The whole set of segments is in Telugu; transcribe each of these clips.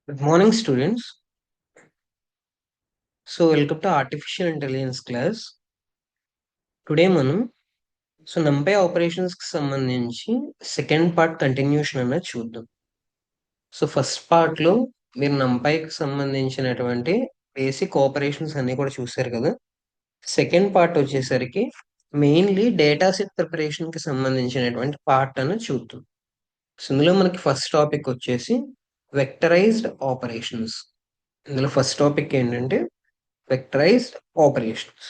Good morning, students. Welcome to Artificial Intelligence class. Today మనం నంపై ఆపరేషన్స్ కి సంబంధించి సెకండ్ పార్ట్ కంటిన్యూషన్ అన్నది చూద్దాం. ఫస్ట్ పార్ట్ లో మీరు నంపైకి సంబంధించినటువంటి బేసిక్ ఆపరేషన్స్ అన్ని కూడా చూశారు కదా. సెకండ్ పార్ట్ వచ్చేసరికి మెయిన్లీ డేటా సెట్ ప్రిపరేషన్ కి సంబంధించినటువంటి పార్ట్ అన్నది చూద్దాం. ఇందులో మనకి ఫస్ట్ టాపిక్ వచ్చేసి వెక్టరైజ్డ్ ఆపరేషన్స్. ఇందులో ఫస్ట్ టాపిక్ ఏంటంటే వెక్టరైజ్డ్ ఆపరేషన్స్.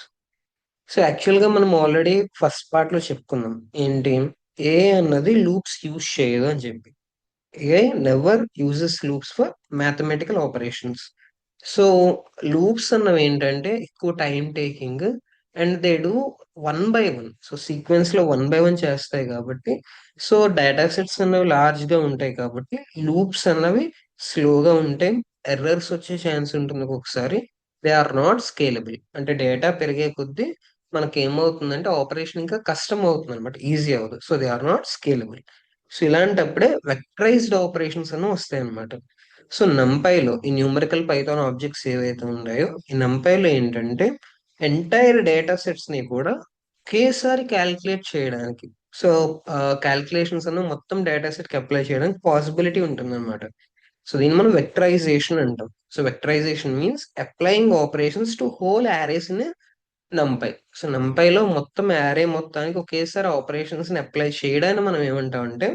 యాక్చువల్గా మనం ఆల్రెడీ ఫస్ట్ పార్ట్ లో చెప్పుకున్నాం ఏంటి, ఏ అన్నది లూప్స్ యూజ్ చేయదు అని చెప్పి. ఏ never uses loops for mathematical operations. So loops అన్నవి ఏంటంటే ఎక్కువ time taking and they do one by one. Sequence లో వన్ బై వన్ చేస్తాయి కాబట్టి డేటా సెట్స్ అన్నవి లార్జ్ గా ఉంటాయి కాబట్టి లూప్స్ అన్నవి స్లోగా ఉంటాయి. ఎర్రర్స్ వచ్చే ఛాన్స్ ఉంటుంది ఒక్కొక్కసారి. They are not scalable. అంటే డేటా పెరిగే కొద్దీ మనకి ఏమవుతుందంటే ఆపరేషన్ ఇంకా కష్టం అవుతుంది అనమాట, ఈజీ అవ్వదు. They are not scalable. ఇలాంటప్పుడే వెక్టరైజ్డ్ ఆపరేషన్స్ అని వస్తాయి అనమాట. నంపైలో ఈ న్యూమరికల్ పైథాన్ ఆబ్జెక్ట్స్ ఏవైతే ఉన్నాయో ఈ నంపైలో ఏంటంటే ఎంటైర్ డేటా సెట్స్ ని కూడా ఒకేసారి క్యాలిక్యులేట్ చేయడానికి, సో క్యాలిక్యులేషన్స్ అన్న మొత్తం డేటా సెట్ కి అప్లై చేయడానికి పాసిబిలిటీ ఉంటుంది అనమాట. దీన్ని మనం వెక్టరైజేషన్ అంటాం. Vectorization means applying operations to whole arrays in NumPy. నంపైలో మొత్తం యారే మొత్తానికి ఒకేసారి ఆపరేషన్స్ ని అప్లై చేయడాన్ని మనం ఏమంటాం అంటే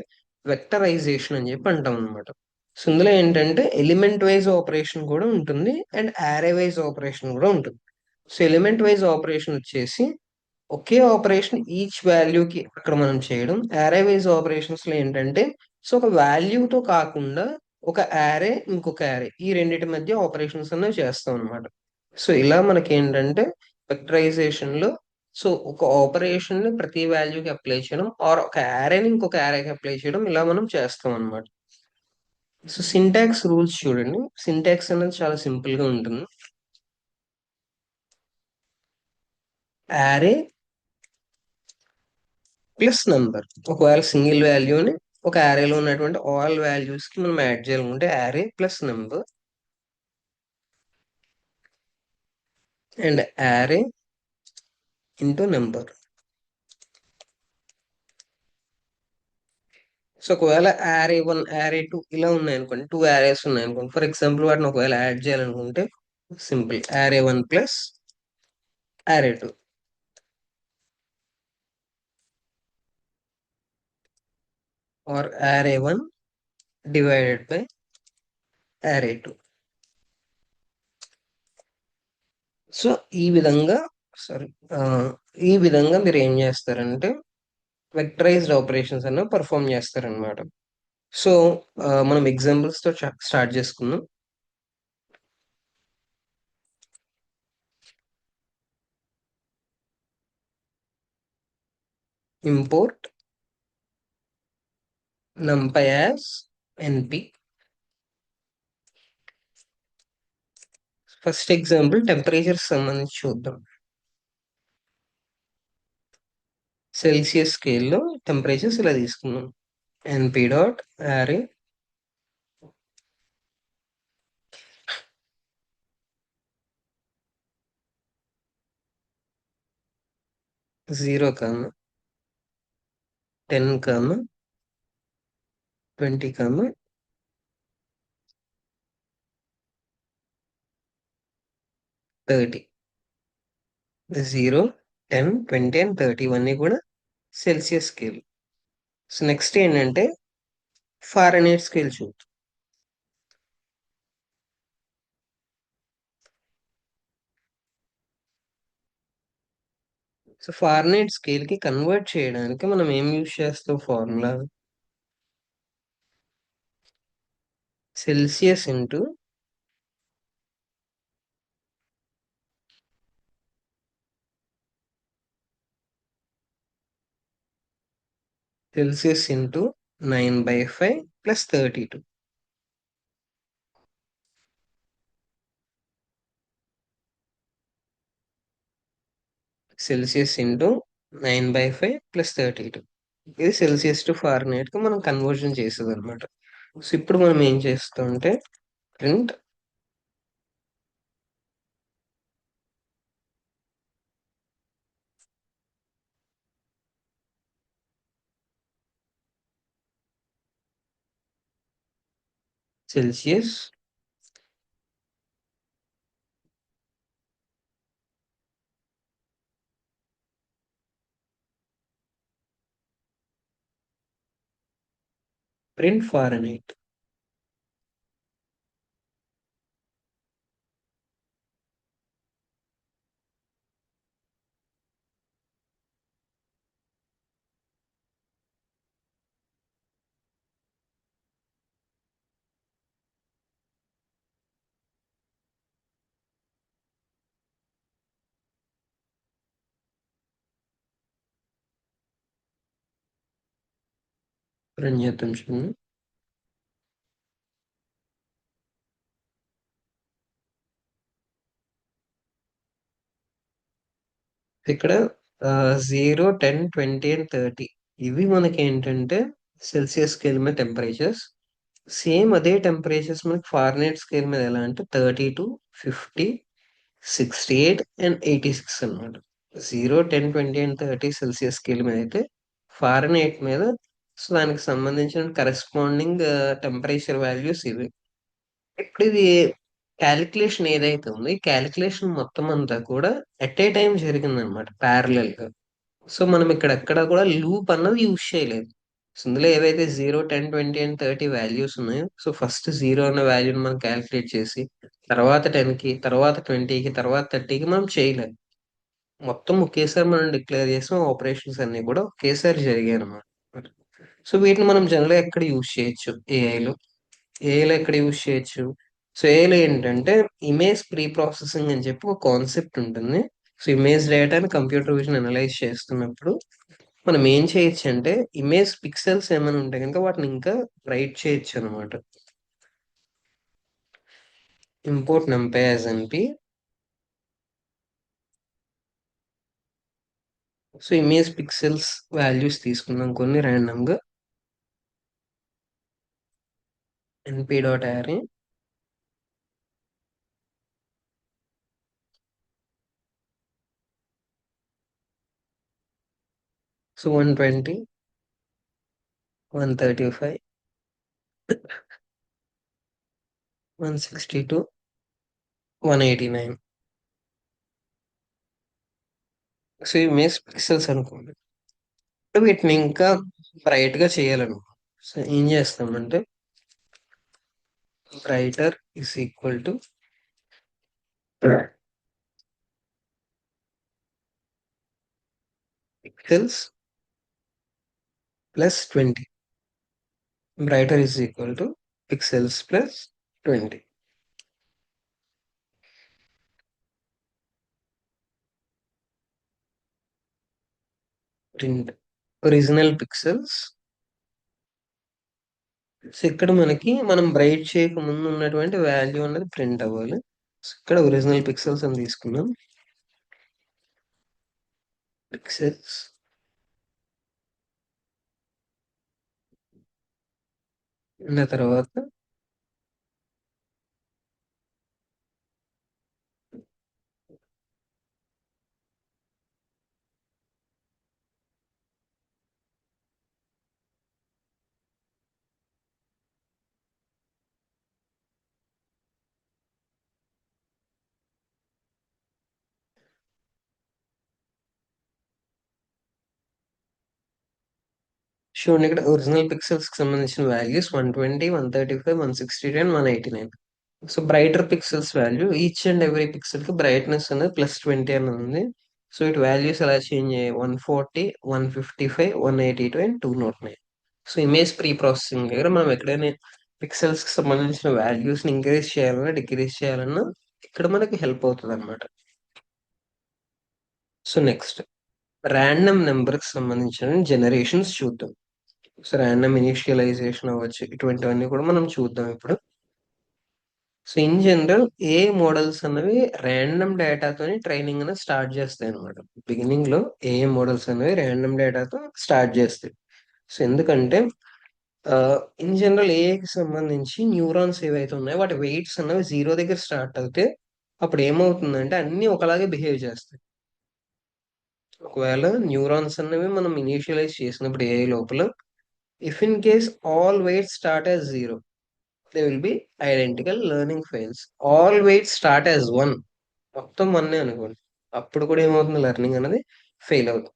వెక్టరైజేషన్ అని చెప్పి అంటాం అనమాట. ఇందులో ఏంటంటే ఎలిమెంట్ వైజ్ ఆపరేషన్ కూడా ఉంటుంది అండ్ యారే వైజ్ ఆపరేషన్ కూడా ఉంటుంది. ఎలిమెంట్ వైజ్ ఆపరేషన్ వచ్చేసి ఒకే ఆపరేషన్ ఈచ్ వాల్యూకి అక్కడ మనం చేయడం. యారే వైజ్ ఆపరేషన్స్ లో ఏంటంటే ఒక వాల్యూతో కాకుండా ఒక యారే ఇంకొక యారే ఈ రెండింటి మధ్య ఆపరేషన్స్ అనేవి చేస్తాం అనమాట. ఇలా మనకి ఏంటంటే వెక్టరైజేషన్ లో ఒక ఆపరేషన్ ని ప్రతి వాల్యూకి అప్లై చేయడం ఆర్ ఒక యారేని ఇంకొక యారేకి అప్లై చేయడం ఇలా మనం చేస్తాం అనమాట. సింటాక్స్ రూల్స్ చూడండి. సింటాక్స్ అనేది చాలా సింపుల్ గా ఉంటుంది. యారే ప్లస్ నంబర్. ఒకవేళ సింగిల్ వాల్యూని ఒక యారేలో ఉన్నటువంటి ఆల్ వాల్యూస్ కి మనం యాడ్ చేయాలనుకుంటే array plus number and array into number. ఒకవేళ యారే 1 యారే 2 ఇలా ఉన్నాయనుకోండి, 2 యారేస్ ఉన్నాయనుకోండి, ఫర్ ఎగ్జాంపుల్ వాటిని ఒకవేళ యాడ్ చేయాలనుకుంటే simple array 1 plus array 2 or array 1 divided by array 2. So ఈ విధంగా సారీ ఈ విధంగా మీరు ఏం చేస్తారంటే వెక్టరైజ్డ్ ఆపరేషన్స్ అనేవి పర్ఫామ్ చేస్తారనమాట. సో మనం ఎగ్జాంపుల్స్ తో స్టార్ట్ చేసుకుందాం. Import numpy as np. First example temperature సంబంధించి చూద్దాం. సెల్సియస్ స్కేల్లో టెంపరేచర్స్ ఇలా తీసుకున్నాం. np dot array zero comma 10 comma 20 comma 30. 0, 10, 20 and 30 ఇవన్నీ కూడా సెల్సియస్ స్కేల్. నెక్స్ట్ ఏంటంటే ఫారెన్హీట్ స్కేల్ చూద్దాం. ఫారెన్హీట్ స్కేల్ కి కన్వర్ట్ చేయడానికి మనం ఏం యూజ్ చేస్తాం? Formula Celsius into Celsius into 9/5 plus 32. Celsius into 9/5 plus 32. ఇది సెల్సియస్ టు ఫారెన్హీట్ కి మనం కన్వర్జన్ చేసేది అనమాట. ఇప్పుడు మనం ఏం చేస్తాం అంటే print Celsius print Fahrenheit. Run చేద్దాం చూడండి. ఇక్కడ 0, 10, 20 అండ్ 30 ఇవి మనకి ఏంటంటే సెల్సియస్ స్కేల్ మీద టెంపరేచర్స్. సేమ్ అదే టెంపరేచర్స్ మనకి ఫారెన్హీట్ స్కేల్ మీద ఎలా అంటే 32, 50, 68 అండ్ 86 అనమాట. 0, 10, 20 అండ్ 30 సెల్సియస్ స్కేల్ మీద అయితే ఫారెన్హీట్ మీద సో దానికి సంబంధించిన కరెస్పాండింగ్ టెంపరేచర్ వాల్యూస్ ఇవి. ఇప్పుడు ఇది క్యాలిక్యులేషన్ ఏదైతే ఉందో ఈ క్యాలిక్యులేషన్ మొత్తం అంతా కూడా ఎట్ ఏ టైం జరిగిందనమాట ప్యారలల్ గా. సో మనం ఇక్కడ ఎక్కడ కూడా లూప్ అన్నది యూజ్ చేయలేదు. సో ఇందులో ఏవైతే 0, 10, 20 అండ్ 30 వాల్యూస్ ఉన్నాయో సో ఫస్ట్ 0 అన్న వాల్యూని మనం క్యాలిక్యులేట్ చేసి తర్వాత 10కి తర్వాత 20కి తర్వాత 30కి మనం చేయలేదు. మొత్తం ఒకేసారి మనం డిక్లేర్ చేసిన ఆపరేషన్స్ అన్ని కూడా ఒకేసారి జరిగాయి అనమాట. సో వీటిని మనం జనరల్ గా ఎక్కడ యూజ్ చేయొచ్చు ఏఐలో. ఏఐలో ఎక్కడ యూజ్ చేయొచ్చు? సో ఏఐలో ఏంటంటే ఇమేజ్ ప్రీ ప్రాసెసింగ్ అని చెప్పి ఒక కాన్సెప్ట్ ఉంటుంది. సో ఇమేజ్ డేటాని కంప్యూటర్ విజన్ అనలైజ్ చేస్తున్నప్పుడు మనం ఏం చేయొచ్చు అంటే ఇమేజ్ పిక్సెల్స్ ఏమైనా ఉంటే కనుక వాటిని ఇంకా బ్రైట్ చేయొచ్చు అనమాట. Import numpy as np. So image pixels values తీసుకుందాం కొన్ని ర్యాండమ్ గా. np.array so 120, 135, 162, 189. So image pixels అనుకోండి. ఇప్పుడు వీటిని ఇంకా బ్రైట్ గా చేయాలను. సో ఏం చేస్తామంటే brighter is equal to pixels plus 20. Brighter is equal to pixels plus 20. Print original pixels. So ఇక్కడ మనకి మనం బ్రైట్ చేయక ముందు ఉన్నటువంటి వాల్యూ అన్నది ప్రింట్ అవ్వాలి. సో ఇక్కడ ఒరిజినల్ పిక్సెల్స్ అని తీసుకున్నాం. పిక్సెల్స్ తర్వాత చూడండి ఇక్కడ ఒరిజినల్ పిక్సెల్స్ కి సంబంధించిన values 120, 135, 162 and 189. So brighter pixels value each and every pixel కి బ్రైట్నెస్ అనేది +20 అని ఉంది. సో ఇటు వాల్యూస్ ఎలా చేంజ్ అయ్యాయి 140, 155, 182 and 209. So image pre processing దగ్గర మనం ఎక్కడైనా పిక్సెల్స్ కి సంబంధించిన వాల్యూస్ ని ఇంక్రీజ్ చేయాలన్నా డిక్రీజ్ చేయాలన్నా ఇక్కడ మనకి హెల్ప్ అవుతుంది అనమాట. సో నెక్స్ట్ ర్యాండమ్ నెంబర్ కి సంబంధించిన జనరేషన్స్ చూద్దాం. సో ర్యాండమ్ ఇనిషియలైజేషన్ అవ్వచ్చు, ఇటువంటివన్నీ కూడా మనం చూద్దాం ఇప్పుడు. So in general A models అన్నవి ర్యాండమ్ డేటాతోని ట్రైనింగ్ అనేది స్టార్ట్ చేస్తాయి అనమాట. బిగినింగ్ లో ఏ మోడల్స్ అనేవి ర్యాండమ్ డేటాతో స్టార్ట్ చేస్తాయి. సో ఎందుకంటే ఇన్ జనరల్ ఏఐకి సంబంధించి న్యూరాన్స్ ఏవైతే ఉన్నాయో వాటి వెయిట్స్ అన్నవి జీరో దగ్గర స్టార్ట్ అవుతే అప్పుడు ఏమవుతుందంటే అన్ని ఒకలాగే బిహేవ్ చేస్తాయి. ఒకవేళ న్యూరాన్స్ అన్నవి మనం ఇనిషియలైజ్ చేసినప్పుడు ఏఐ లోపల if in case all weights start as zero they will be identical learning fails. All weights start as one, మొత్తం వన్నే అనుకోండి, అప్పుడు కూడా ఏమవుతుంది, లెర్నింగ్ అనేది ఫెయిల్ అవుతుంది.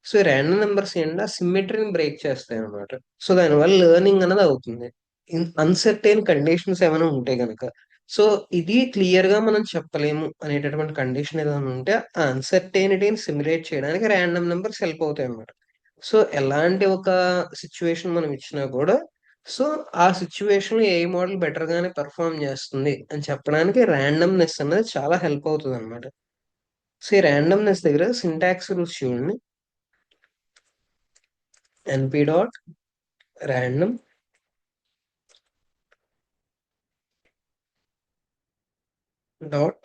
సో ర్యాండమ్ నెంబర్స్ ఏంటంటే సిమ్మెట్రీని బ్రేక్ చేస్తాయి అనమాట. సో దానివల్ల లెర్నింగ్ అనేది అవుతుంది. అన్సర్టైన్ కండిషన్స్ ఏమైనా ఉంటే గనక, సో ఇది క్లియర్ గా మనం చెప్పలేము అనేటటువంటి కండిషన్ ఏదైనా ఉంటే ఆ అన్సర్టైనిటీని సిమ్యులేట్ చేయడానికి ర్యాండమ్ నెంబర్స్ హెల్ప్ అవుతాయి అనమాట. సో ఎలాంటి ఒక సిచ్యువేషన్ మనం ఇచ్చినా కూడా, సో ఆ సిచ్యువేషన్ ఏ మోడల్ బెటర్ గానే పెర్ఫామ్ చేస్తుంది అని చెప్పడానికి ర్యాండమ్నెస్ అనేది చాలా హెల్ప్ అవుతుంది అనమాట. సో ఈ ర్యాండమ్నెస్ దగ్గర సింటాక్స్ రూల్స్ చూడండి. NP dot random dot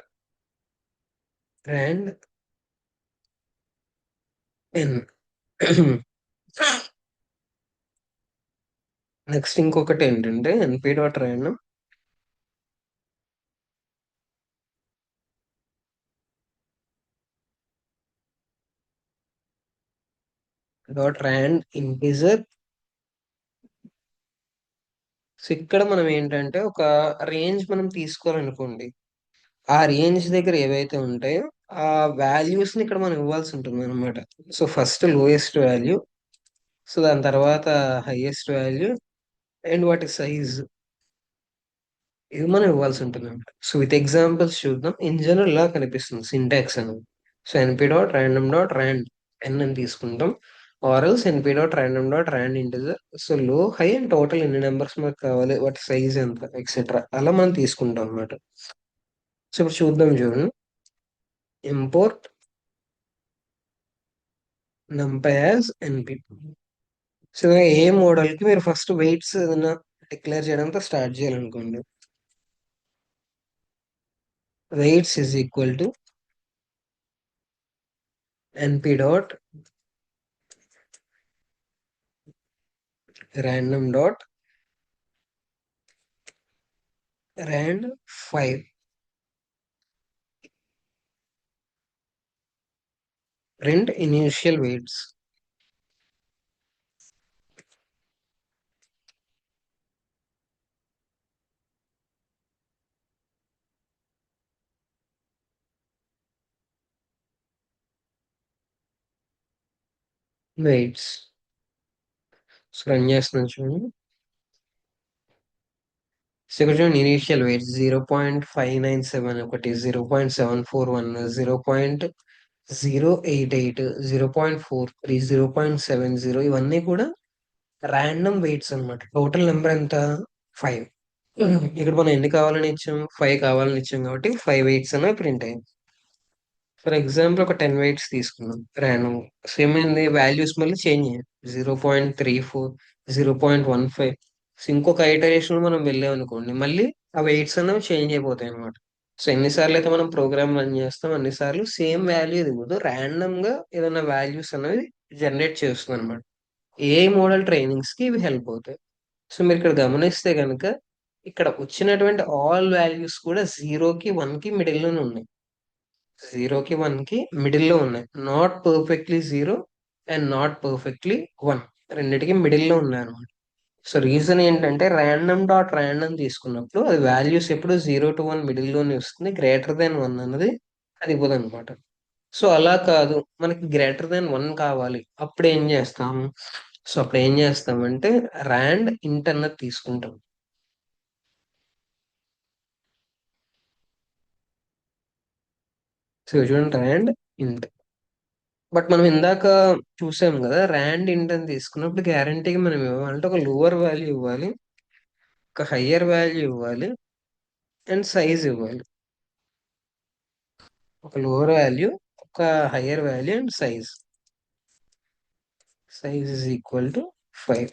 rand n. Next ఇంకొకటి ఏంటంటే NP dot random dot rand integer. So ఇక్కడ మనం ఏంటంటే ఒక రేంజ్ మనం తీసుకోవాలనుకోండి, ఆ రేంజ్ దగ్గర ఏవైతే ఉంటాయో ఆ వాల్యూస్ ని ఇక్కడ మనం ఇవ్వాల్సి ఉంటుంది అనమాట. So first lowest value, so దాని తర్వాత హైయెస్ట్ వాల్యూ అండ్ వాటి సైజ్, ఇది మనం ఇవ్వాల్సి ఉంటుంది అనమాట. సో విత్ ఎగ్జాంపుల్స్ చూద్దాం. ఇన్ జనరల్ ఇలా కనిపిస్తుంది సింటాక్స్ అనేది. So NP dot random dot rand n అని తీసుకుంటాం, or else NP dot random dot rand integer. So low high and total ఎన్ని నెంబర్స్ మనకు కావాలి, వాటి సైజ్ ఎంత, ఎక్సెట్రా అలా మనం తీసుకుంటాం అనమాట. సో ఇప్పుడు చూద్దాం చూడండి. Import numpy as np. So ఏ మోడల్ కి మీరు ఫస్ట్ వెయిట్స్ ఏదైనా డిక్లేర్ చేయడంతో స్టార్ట్ చేయాలనుకోండి, weights is equal to np dot random dot rand 5 print initial weights. Weights. So run చేస్తున్నాను చూడండి. సో ఇక్కడ చూడండి ఇనీషియల్ వెయిట్స్ 0.597, ఒకటి 0.741, 0.088, 0.43, 0.70, ఇవన్నీ కూడా ర్యాండమ్ వెయిట్స్ అన్నమాట. టోటల్ నెంబర్ ఎంత, 5. ఇక్కడ మనం ఎన్ని కావాలని ఇచ్చాం, 5 కావాలని ఇచ్చాం కాబట్టి 5 వెయిట్స్ అనేవి ప్రింట్ అయ్యాయి. ఫర్ ఎగ్జాంపుల్ ఒక 10 వెయిట్స్ తీసుకున్నాం ర్యాండమ్. సో ఏమైంది, వాల్యూస్ మళ్ళీ చేంజ్ అయ్యాయి. 0.34, 0.15. సో ఇంకొక ఐటరేషన్ మనం వెళ్ళాం అనుకోండి, మళ్ళీ ఆ వెయిట్స్ అనేవి చేంజ్ అయిపోతాయి అనమాట. సో ఎన్నిసార్లు అయితే మనం ప్రోగ్రామ్ రన్ చేస్తాం అన్నిసార్లు సేమ్ వాల్యూ ఇవ్వదు, ర్యాండమ్ గా ఏదైనా వాల్యూస్ అనేవి జనరేట్ చేస్తుంది అనమాట. ఏ మోడల్ ట్రైనింగ్స్ కి ఇవి హెల్ప్ అవుతాయి. సో మీరు ఇక్కడ గమనిస్తే కనుక ఇక్కడ వచ్చినటువంటి ఆల్ వాల్యూస్ కూడా జీరోకి వన్ కి మిడిల్ లోనే ఉన్నాయి. జీరోకి వన్ కి మిడిల్ లో ఉన్నాయి. Not perfectly zero and not perfectly one, రెండిటికి మిడిల్ లో ఉన్నాయి అనమాట. సో రీజన్ ఏంటంటే ర్యాండమ్ డాట్ ర్యాండమ్ తీసుకున్నప్పుడు అది వాల్యూస్ ఎప్పుడు 0 to 1 మిడిల్ లోనే వస్తుంది, గ్రేటర్ దాన్ 1 అన్నది అది ఇవ్వదు అనమాట. సో అలా కాదు, మనకి గ్రేటర్ దాన్ 1 కావాలి, అప్పుడు ఏం చేస్తాము, సో అప్పుడు ఏం చేస్తామంటే ర్యాండ్ ఇంట్ అన్నది తీసుకుంటాం. సో చూడండి ర్యాండ్ ఇంట్. బట్ మనం ఇందాక చూసాం కదా, ర్యాండ్ ఇంట్ అని తీసుకున్నప్పుడు గ్యారంటీగా మనం ఇవ్వాలంటే ఒక లోవర్ వాల్యూ ఇవ్వాలి, ఒక హయ్యర్ వాల్యూ ఇవ్వాలి అండ్ సైజ్ ఇవ్వాలి. ఒక లోవర్ వాల్యూ, ఒక higher value and size. Size is equal to 5.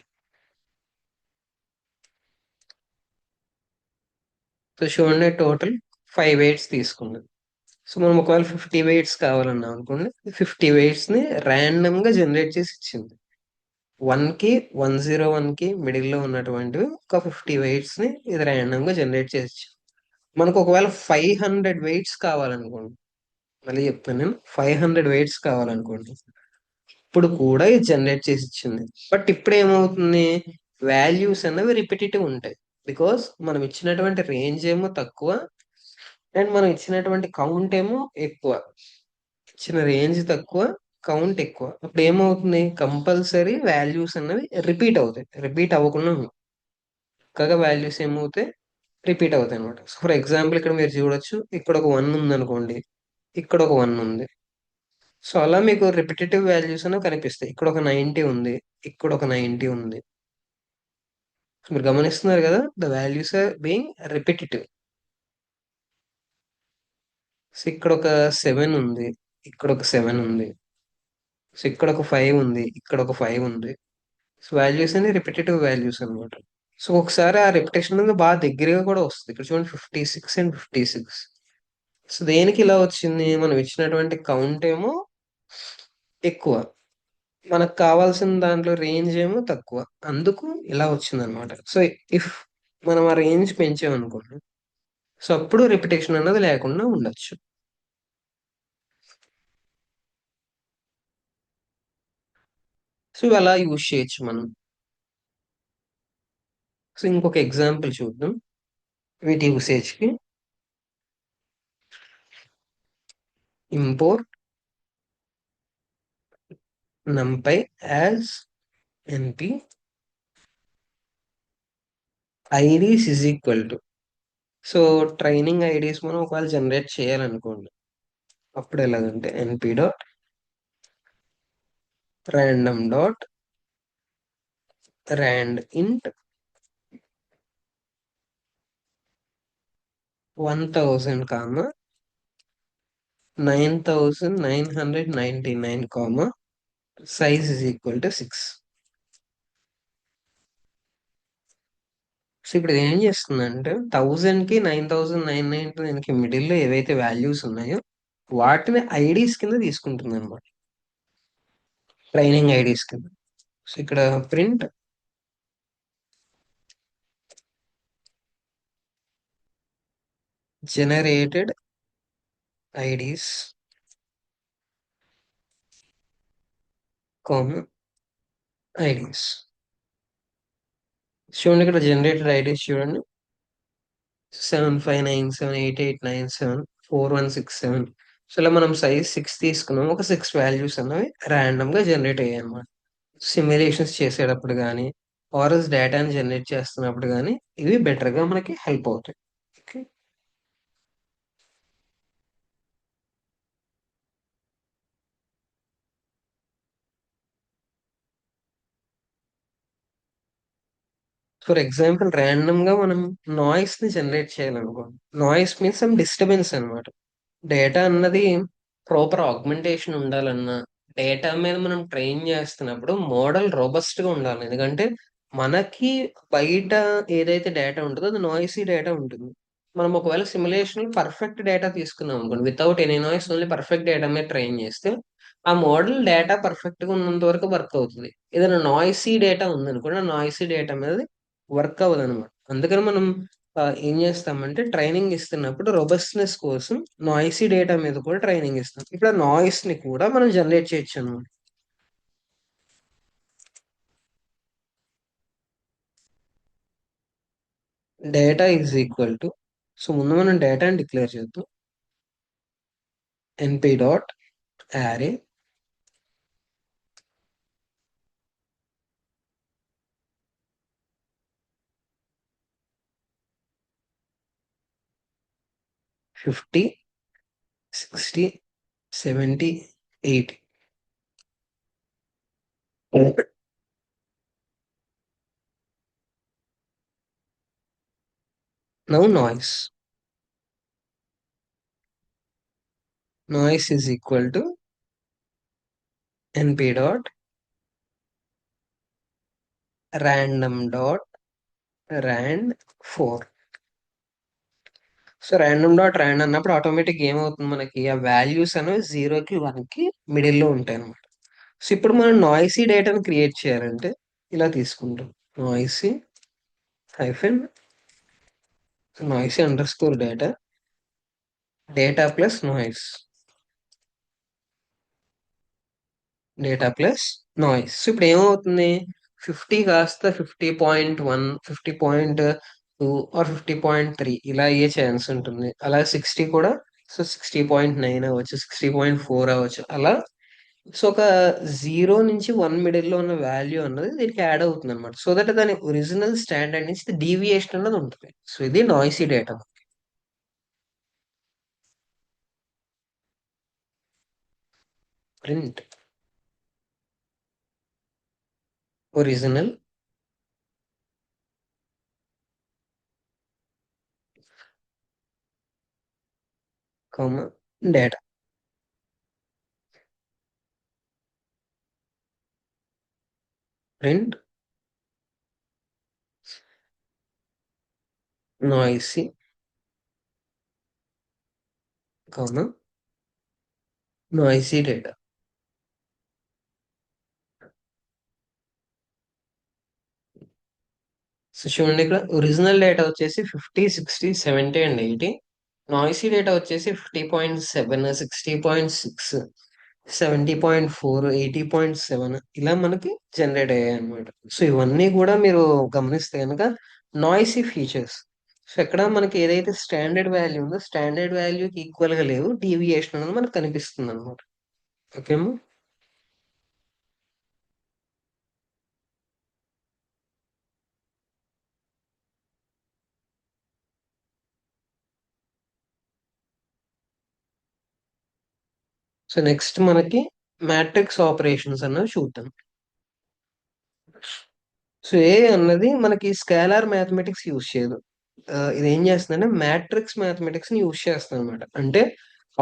So చూడండి టోటల్ 5 వెయిట్స్ తీసుకున్నాం. సో మనం ఒకవేళ 50 వెయిట్స్ కావాలన్నాం అనుకోండి, 50 వెయిట్స్ ని ర్యాండమ్ గా జనరేట్ చేసి ఇచ్చింది. 1కి 101కి మిడిల్లో ఉన్నటువంటి ఒక 50 వెయిట్స్ ని ఇది ర్యాండమ్ గా జనరేట్ చేసి మనకు ఒకవేళ 500 వెయిట్స్ కావాలనుకోండి, మళ్ళీ చెప్తాను నేను, 500 వెయిట్స్ కావాలనుకోండి, ఇప్పుడు కూడా ఇది జనరేట్ చేసి ఇచ్చింది. బట్ ఇప్పుడు ఏమవుతుంది, వాల్యూస్ అనేవి రిపిటేటివ్ ఉంటాయి. బికాస్ మనం ఇచ్చినటువంటి రేంజ్ ఏమో తక్కువ, అండ్ మనం ఇచ్చినటువంటి కౌంట్ ఏమో ఎక్కువ. ఇచ్చిన రేంజ్ తక్కువ, కౌంట్ ఎక్కువ. అప్పుడు ఏమవుతుంది, కంపల్సరీ వాల్యూస్ అన్నవి రిపీట్ అవుతాయి. రిపీట్ అవ్వకుండా ఉండవు. చక్కగా వాల్యూస్ ఏమవుతాయి, రిపీట్ అవుతాయి అనమాట. సో ఫర్ ఎగ్జాంపుల్ ఇక్కడ మీరు చూడొచ్చు, ఇక్కడ ఒక 1 ఉంది అనుకోండి, ఇక్కడ ఒక 1 ఉంది. సో అలా మీకు రిపిటేటివ్ వాల్యూస్ అనేవి కనిపిస్తాయి. ఇక్కడ ఒక 90 ఉంది, ఇక్కడ ఒక 90 ఉంది. సో మీరు గమనిస్తున్నారు కదా, the values are being repetitive. So ఇక్కడ ఒక 7 ఉంది, ఇక్కడ ఒక 7 ఉంది. సో ఇక్కడ ఒక 5 ఉంది, ఇక్కడ ఒక 5 ఉంది. సో వాల్యూస్ అని రిపిటేటివ్ వాల్యూస్ అన్నమాట. సో ఒకసారి ఆ రిపిటేషన్ అనేది బాగా దగ్గరగా కూడా వస్తుంది. ఇక్కడ చూడండి 56 అండ్ 56. సో దేనికి ఇలా వచ్చింది, మనం ఇచ్చినటువంటి కౌంట్ ఏమో ఎక్కువ, మనకు కావాల్సిన దాంట్లో రేంజ్ ఏమో తక్కువ. అందుకు ఇలా వచ్చింది అనమాట. సో ఇఫ్ మనం ఆ రేంజ్ పెంచామనుకోండి, సో అప్పుడు రిపిటేషన్ అన్నది లేకుండా ఉండొచ్చు. సో ఇవి అలా యూజ్ చేయొచ్చు మనం. సో ఇంకొక ఎగ్జాంపుల్ చూద్దాం వీటి యూసేజ్ కి. Import numpy as np ids is equal to. So training IDs మనం ఒకవేళ జనరేట్ చేయాలనుకోండి, అప్పుడు ఎలాగంటే np dot random dot rand int 1000 comma 9999 comma size is equal to 6. So ఇప్పుడు ఇది ఏం చేస్తుందంటే 1000కి 9999కి మిడిల్ లో ఏవైతే వాల్యూస్ ఉన్నాయో వాటిని ఐడీస్ కింద తీసుకుంటుంది అనమాట, ట్రైనింగ్ ఐడీస్ కింద. సో ఇక్కడ print generated IDs comma IDs. చూడండి ఇక్కడ జనరేటెడ్ ఐడీస్ చూడండి, 759788974167. సో ఇలా మనం సైజ్ 6 తీసుకున్నాం, ఒక 6 వాల్యూస్ అన్నవి ర్యాండమ్ గా జనరేట్ అయ్యాయి అనమాట. సిమ్యులేషన్స్ చేసేటప్పుడు కానీ ఆర్ఎస్ డేటాని జనరేట్ చేస్తున్నప్పుడు కానీ ఇవి బెటర్ గా మనకి హెల్ప్ అవుతాయి. ఓకే. ఫర్ ఎగ్జాంపుల్ ర్యాండమ్ గా మనం నాయిస్ ని జనరేట్ చేయాలనుకోండి, నాయిస్ మీన్స్ సమ్ డిస్టర్బెన్స్ అనమాట. డేటా అన్నది ప్రాపర్ ఆగ్మెంటేషన్ ఉండాలన్నా, డేటా మీద మనం ట్రైన్ చేస్తున్నప్పుడు మోడల్ రోబస్ట్ గా ఉండాలి. ఎందుకంటే మనకి బయట ఏదైతే డేటా ఉంటుందో అది నాయిసీ డేటా ఉంటుంది. మనం ఒకవేళ సిమ్యులేషన్ పర్ఫెక్ట్ డేటా తీసుకున్నాం అనుకోండి, without any noise, only perfect data మీద ట్రైన్ చేస్తే ఆ మోడల్ డేటా పర్ఫెక్ట్ గా ఉన్నంత వరకు వర్క్ అవుతుంది. ఏదైనా నాయిసీ డేటా ఉందనుకోండి, ఆ నాయిసీ డేటా మీద వర్క్ అవ్వదు అనమాట. అందుకని మనం ఏం చేస్తామంటే ట్రైనింగ్ ఇస్తున్నప్పుడు రోబస్ట్నెస్ కోసం నాయిసీ డేటా మీద కూడా ట్రైనింగ్ ఇస్తాం. ఇప్పుడు ఆ నాయిస్ ని కూడా మనం జనరేట్ చేయొచ్చు అనమాట. Data is equal to, so ముందు మనం డేటాని డిక్లేర్ చేద్దాం, ఎన్పి dot array 50 60 70 80. Now noise is equal to np dot random dot rand 4. So random dot rand అన్నప్పుడు ఆటోమేటిక్ ఏమవుతుంది, మనకి ఆ వాల్యూస్ అనేవి 0కి 1కి మిడిల్ లో ఉంటాయి అనమాట. సో ఇప్పుడు మనం నాయిసీ డేటాను క్రియేట్ చేయాలంటే ఇలా తీసుకుంటాం. Noisy hyphen noisy under score data, data plus noise, data plus noise. So ఇప్పుడు ఏమవుతుంది, 50 కాస్త 50.1, 50.2 ఆర్ 50.3 ఇలా అయ్యే ఛాన్స్ ఉంటుంది. అలా 60 కూడా, సో 60.9 అవ్వచ్చు, 60.4 అవ్వచ్చు. అలా సో ఒక 0 నుంచి 1 మిడిల్ లో ఉన్న వాల్యూ అన్నది దీనికి యాడ్ అవుతుంది అనమాట. సో దట్ దాని ఒరిజినల్ స్టాండర్డ్ నుంచి డీవియేషన్ అన్నది ఉంటుంది. సో ఇది noisy data. Print original comma data. Print noisy comma noisy data. So చూడండి, ఇక్కడ ఒరిజినల్ డేటా వచ్చేసి 50, 60, 70 అండ్ 80. నాయిసీ డేటా వచ్చేసి 50.7, 60.6, 70.4, 80.7 ఇలా మనకి జనరేట్ అయ్యాయి అనమాట. సో ఇవన్నీ కూడా మీరు గమనిస్తే కనుక నాయిసీ ఫీచర్స్. సో ఎక్కడ మనకి ఏదైతే స్టాండర్డ్ వాల్యూ ఉందో స్టాండర్డ్ వాల్యూకి ఈక్వల్ గా లేవు, డీవియేషన్ అనేది మనకు కనిపిస్తుంది అనమాట. ఓకేమా. సో నెక్స్ట్ మనకి మ్యాట్రిక్స్ ఆపరేషన్స్ అన్నది చూద్దాం. సో ఏ అన్నది మనకి స్కేలార్ మ్యాథమెటిక్స్ యూజ్ చేయదు. ఇది ఏం చేస్తుందంటే మ్యాట్రిక్స్ మ్యాథమెటిక్స్ ని యూజ్ చేస్తుంది అనమాట. అంటే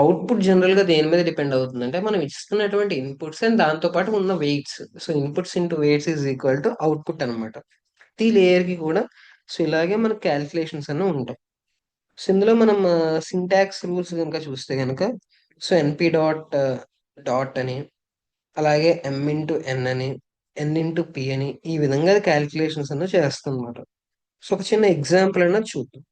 అవుట్పుట్ జనరల్ గా దేని మీద డిపెండ్ అవుతుంది అంటే మనం ఇస్తున్నటువంటి ఇన్పుట్స్ అండ్ దాంతో పాటు ఉన్న weights. So inputs into weights is equal to output అనమాట. ప్రతి లేయర్ కి కూడా సో ఇలాగే మనకి క్యాలిక్యులేషన్స్ అన్నీ ఉంటాయి. సో ఇందులో మనం సింటాక్స్ రూల్స్ కనుక చూస్తే కనుక సో ఎన్పి డాట్ డాట్ అని, అలాగే ఎం ఇంటూ ఎన్ అని, ఎన్ ఇంటూ పి అని, ఈ విధంగా క్యాలిక్యులేషన్స్ అన్న చేస్తాం అనమాట. సో ఒక చిన్న ఎగ్జాంపుల్ అన్నది చూద్దాం.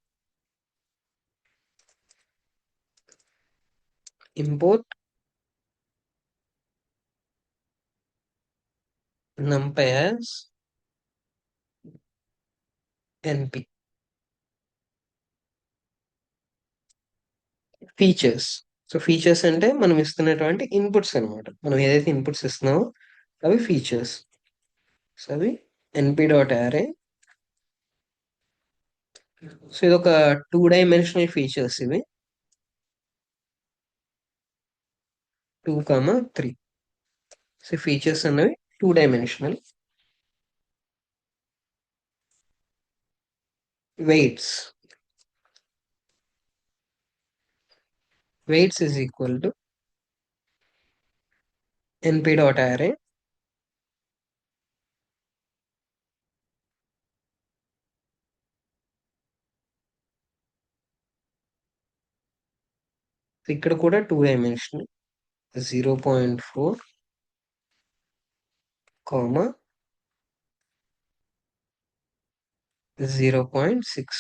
Import numpy as np features. So features అంటే మనం ఇస్తున్నటువంటి ఇన్పుట్స్ అన్నమాట. మనం ఏదైతే ఇన్పుట్స్ ఇస్తున్నామో అవి ఫీచర్స్. సో అవి ఎన్పి డాట్ యారే. సో ఇది ఒక 2 డైమెన్షనల్ ఫీచర్స్ ఇవి, 2, 3. సో ఫీచర్స్ అన్నవి 2 dimensional. Weights, weights is equal to NP dot array. ఇక్కడ కూడా 2 డైమెన్షనల్, 0.4 కామా 0.6.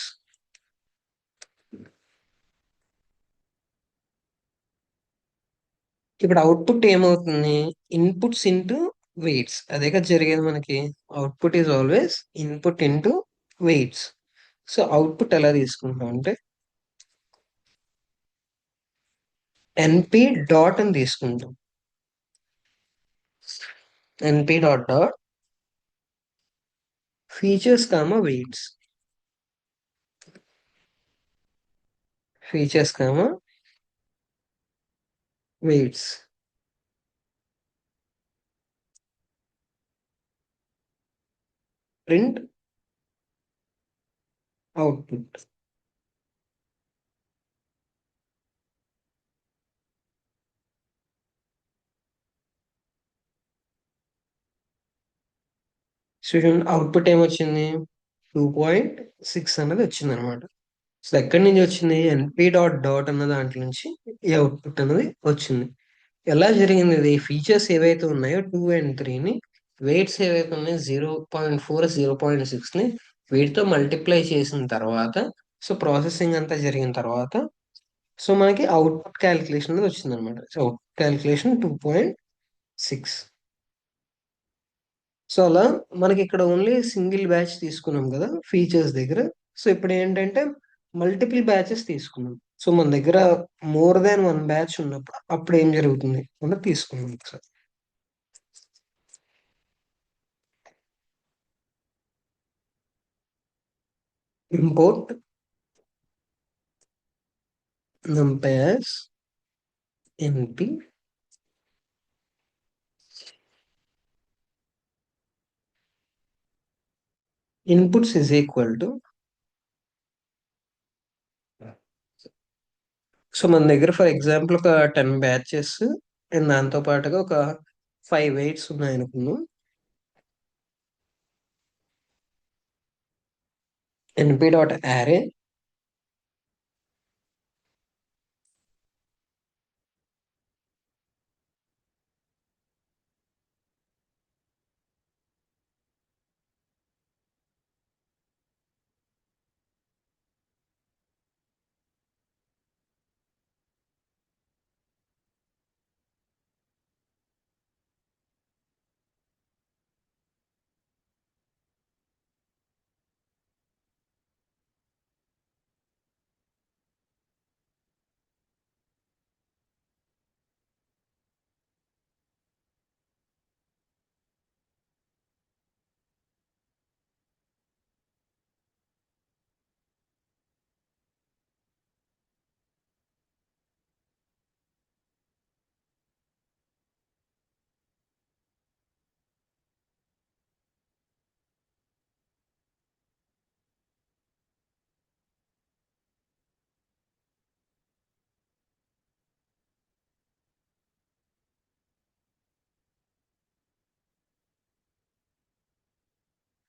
ఇప్పుడు అవుట్పుట్ ఏమవుతుంది, ఇన్పుట్స్ ఇంటూ వెయిట్స్, అదే కదా జరిగేది మనకి. Output is always input into weights. So output ఎలా తీసుకుంటాం అంటే ఎన్పి డాట్ అని తీసుకుంటాం. ఎన్పి dot dot features comma weights, features comma weights. Print output. So output ఏమొచ్చింది, 2.6 అన్నది వచ్చింది అనమాట. సో ఎక్కడి నుంచి వచ్చింది, ఎన్పి డాట్ డాట్ అన్న దాంట్లో నుంచి ఈ అవుట్పుట్ అనేది వచ్చింది. ఎలా జరిగింది ఇది? ఫీచర్స్ ఏవైతే ఉన్నాయో 2 అండ్ 3ని వెయిట్స్ ఏవైతే ఉన్నాయో 0.4, 0.6ని వీటితో మల్టిప్లై చేసిన తర్వాత, సో ప్రాసెసింగ్ అంతా జరిగిన తర్వాత, సో మనకి అవుట్పుట్ క్యాలిక్యులేషన్ అనేది వచ్చింది అనమాట. So output calculation 2.6. సో అలా మనకి ఇక్కడ ఓన్లీ సింగిల్ బ్యాచ్ తీసుకున్నాం కదా ఫీచర్స్ దగ్గర. సో ఇప్పుడు ఏంటంటే మల్టిపుల్ బ్యాచెస్ తీసుకున్నాం. సో మన దగ్గర మోర్ దాన్ వన్ బ్యాచ్ ఉన్నప్పుడు అప్పుడు ఏం జరుగుతుంది అన్నది తీసుకున్నాం ఒకసారి. Import numpy as np inputs is equal to, so మన దగ్గర ఫర్ ఎగ్జాంపుల్ ఒక 10 బ్యాచెస్ అండ్ దాంతో పాటుగా ఒక 5 వెయిట్స్ ఉన్నాయి అనుకున్నాం. np dot array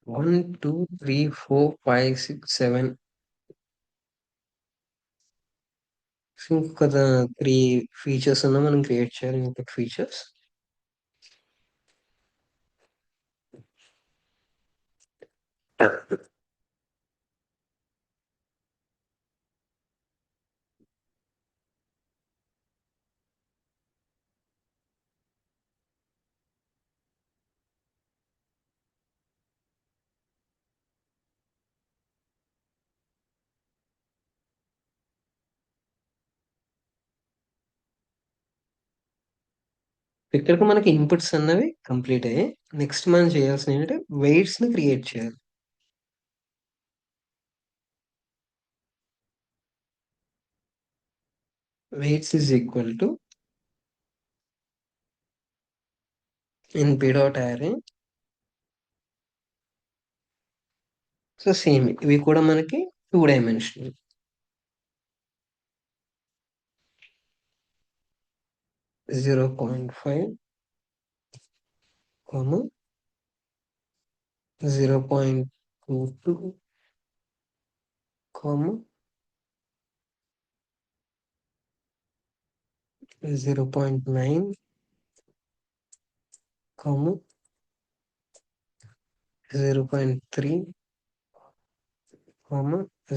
one two three four five six seven ఇంకొక 3 ఫీచర్స్ ఉన్నా మనం క్రియేట్ చేయాలి. ఇంకొక ఫీచర్స్ ఇక్కడికి మనకి ఇన్పుట్స్ అన్నవి కంప్లీట్ అయ్యాయి. నెక్స్ట్ మనం చేయాల్సిన ఏంటంటే వెయిట్స్ ని క్రియేట్ చేయాలి. Weights is equal to np dot array. So same ఇవి కూడా మనకి 2 డైమెన్షనల్. 0.5, 0.22, 0.9, 0.3,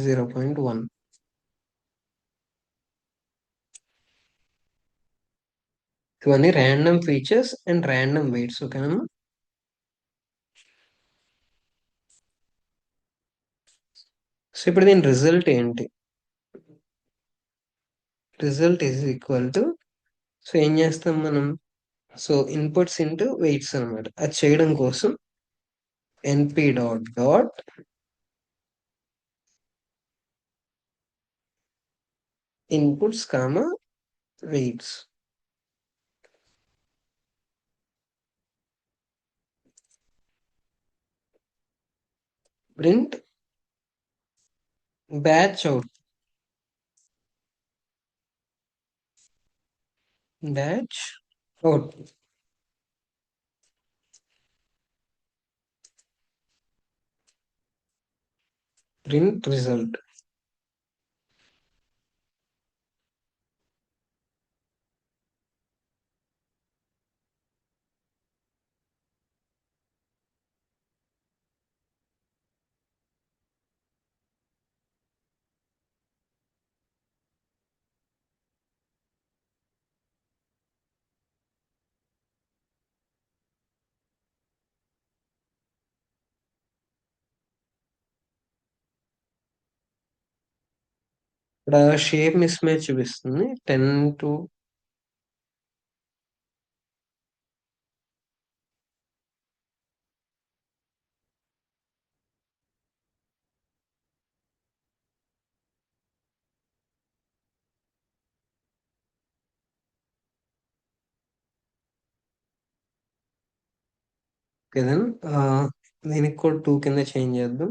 0.1. ఇవన్నీ random features and random weights. ఓకేనా? సో ఇప్పుడు దీని రిజల్ట్ ఏంటి? Result is equal to, so ఏం చేస్తాం మనం? సో ఇన్పుట్స్ ఇంటూ వెయిట్స్ అనమాట. అది చేయడం కోసం np dot dot inputs comma weights. Print batch out, batch out, print result. ఇక్కడ షేప్ మిస్ మ్యాచ్ చూపిస్తుంది 10 టు దెన్ దీనికి కూడా 2 కింద చేంజ్ చేద్దాం.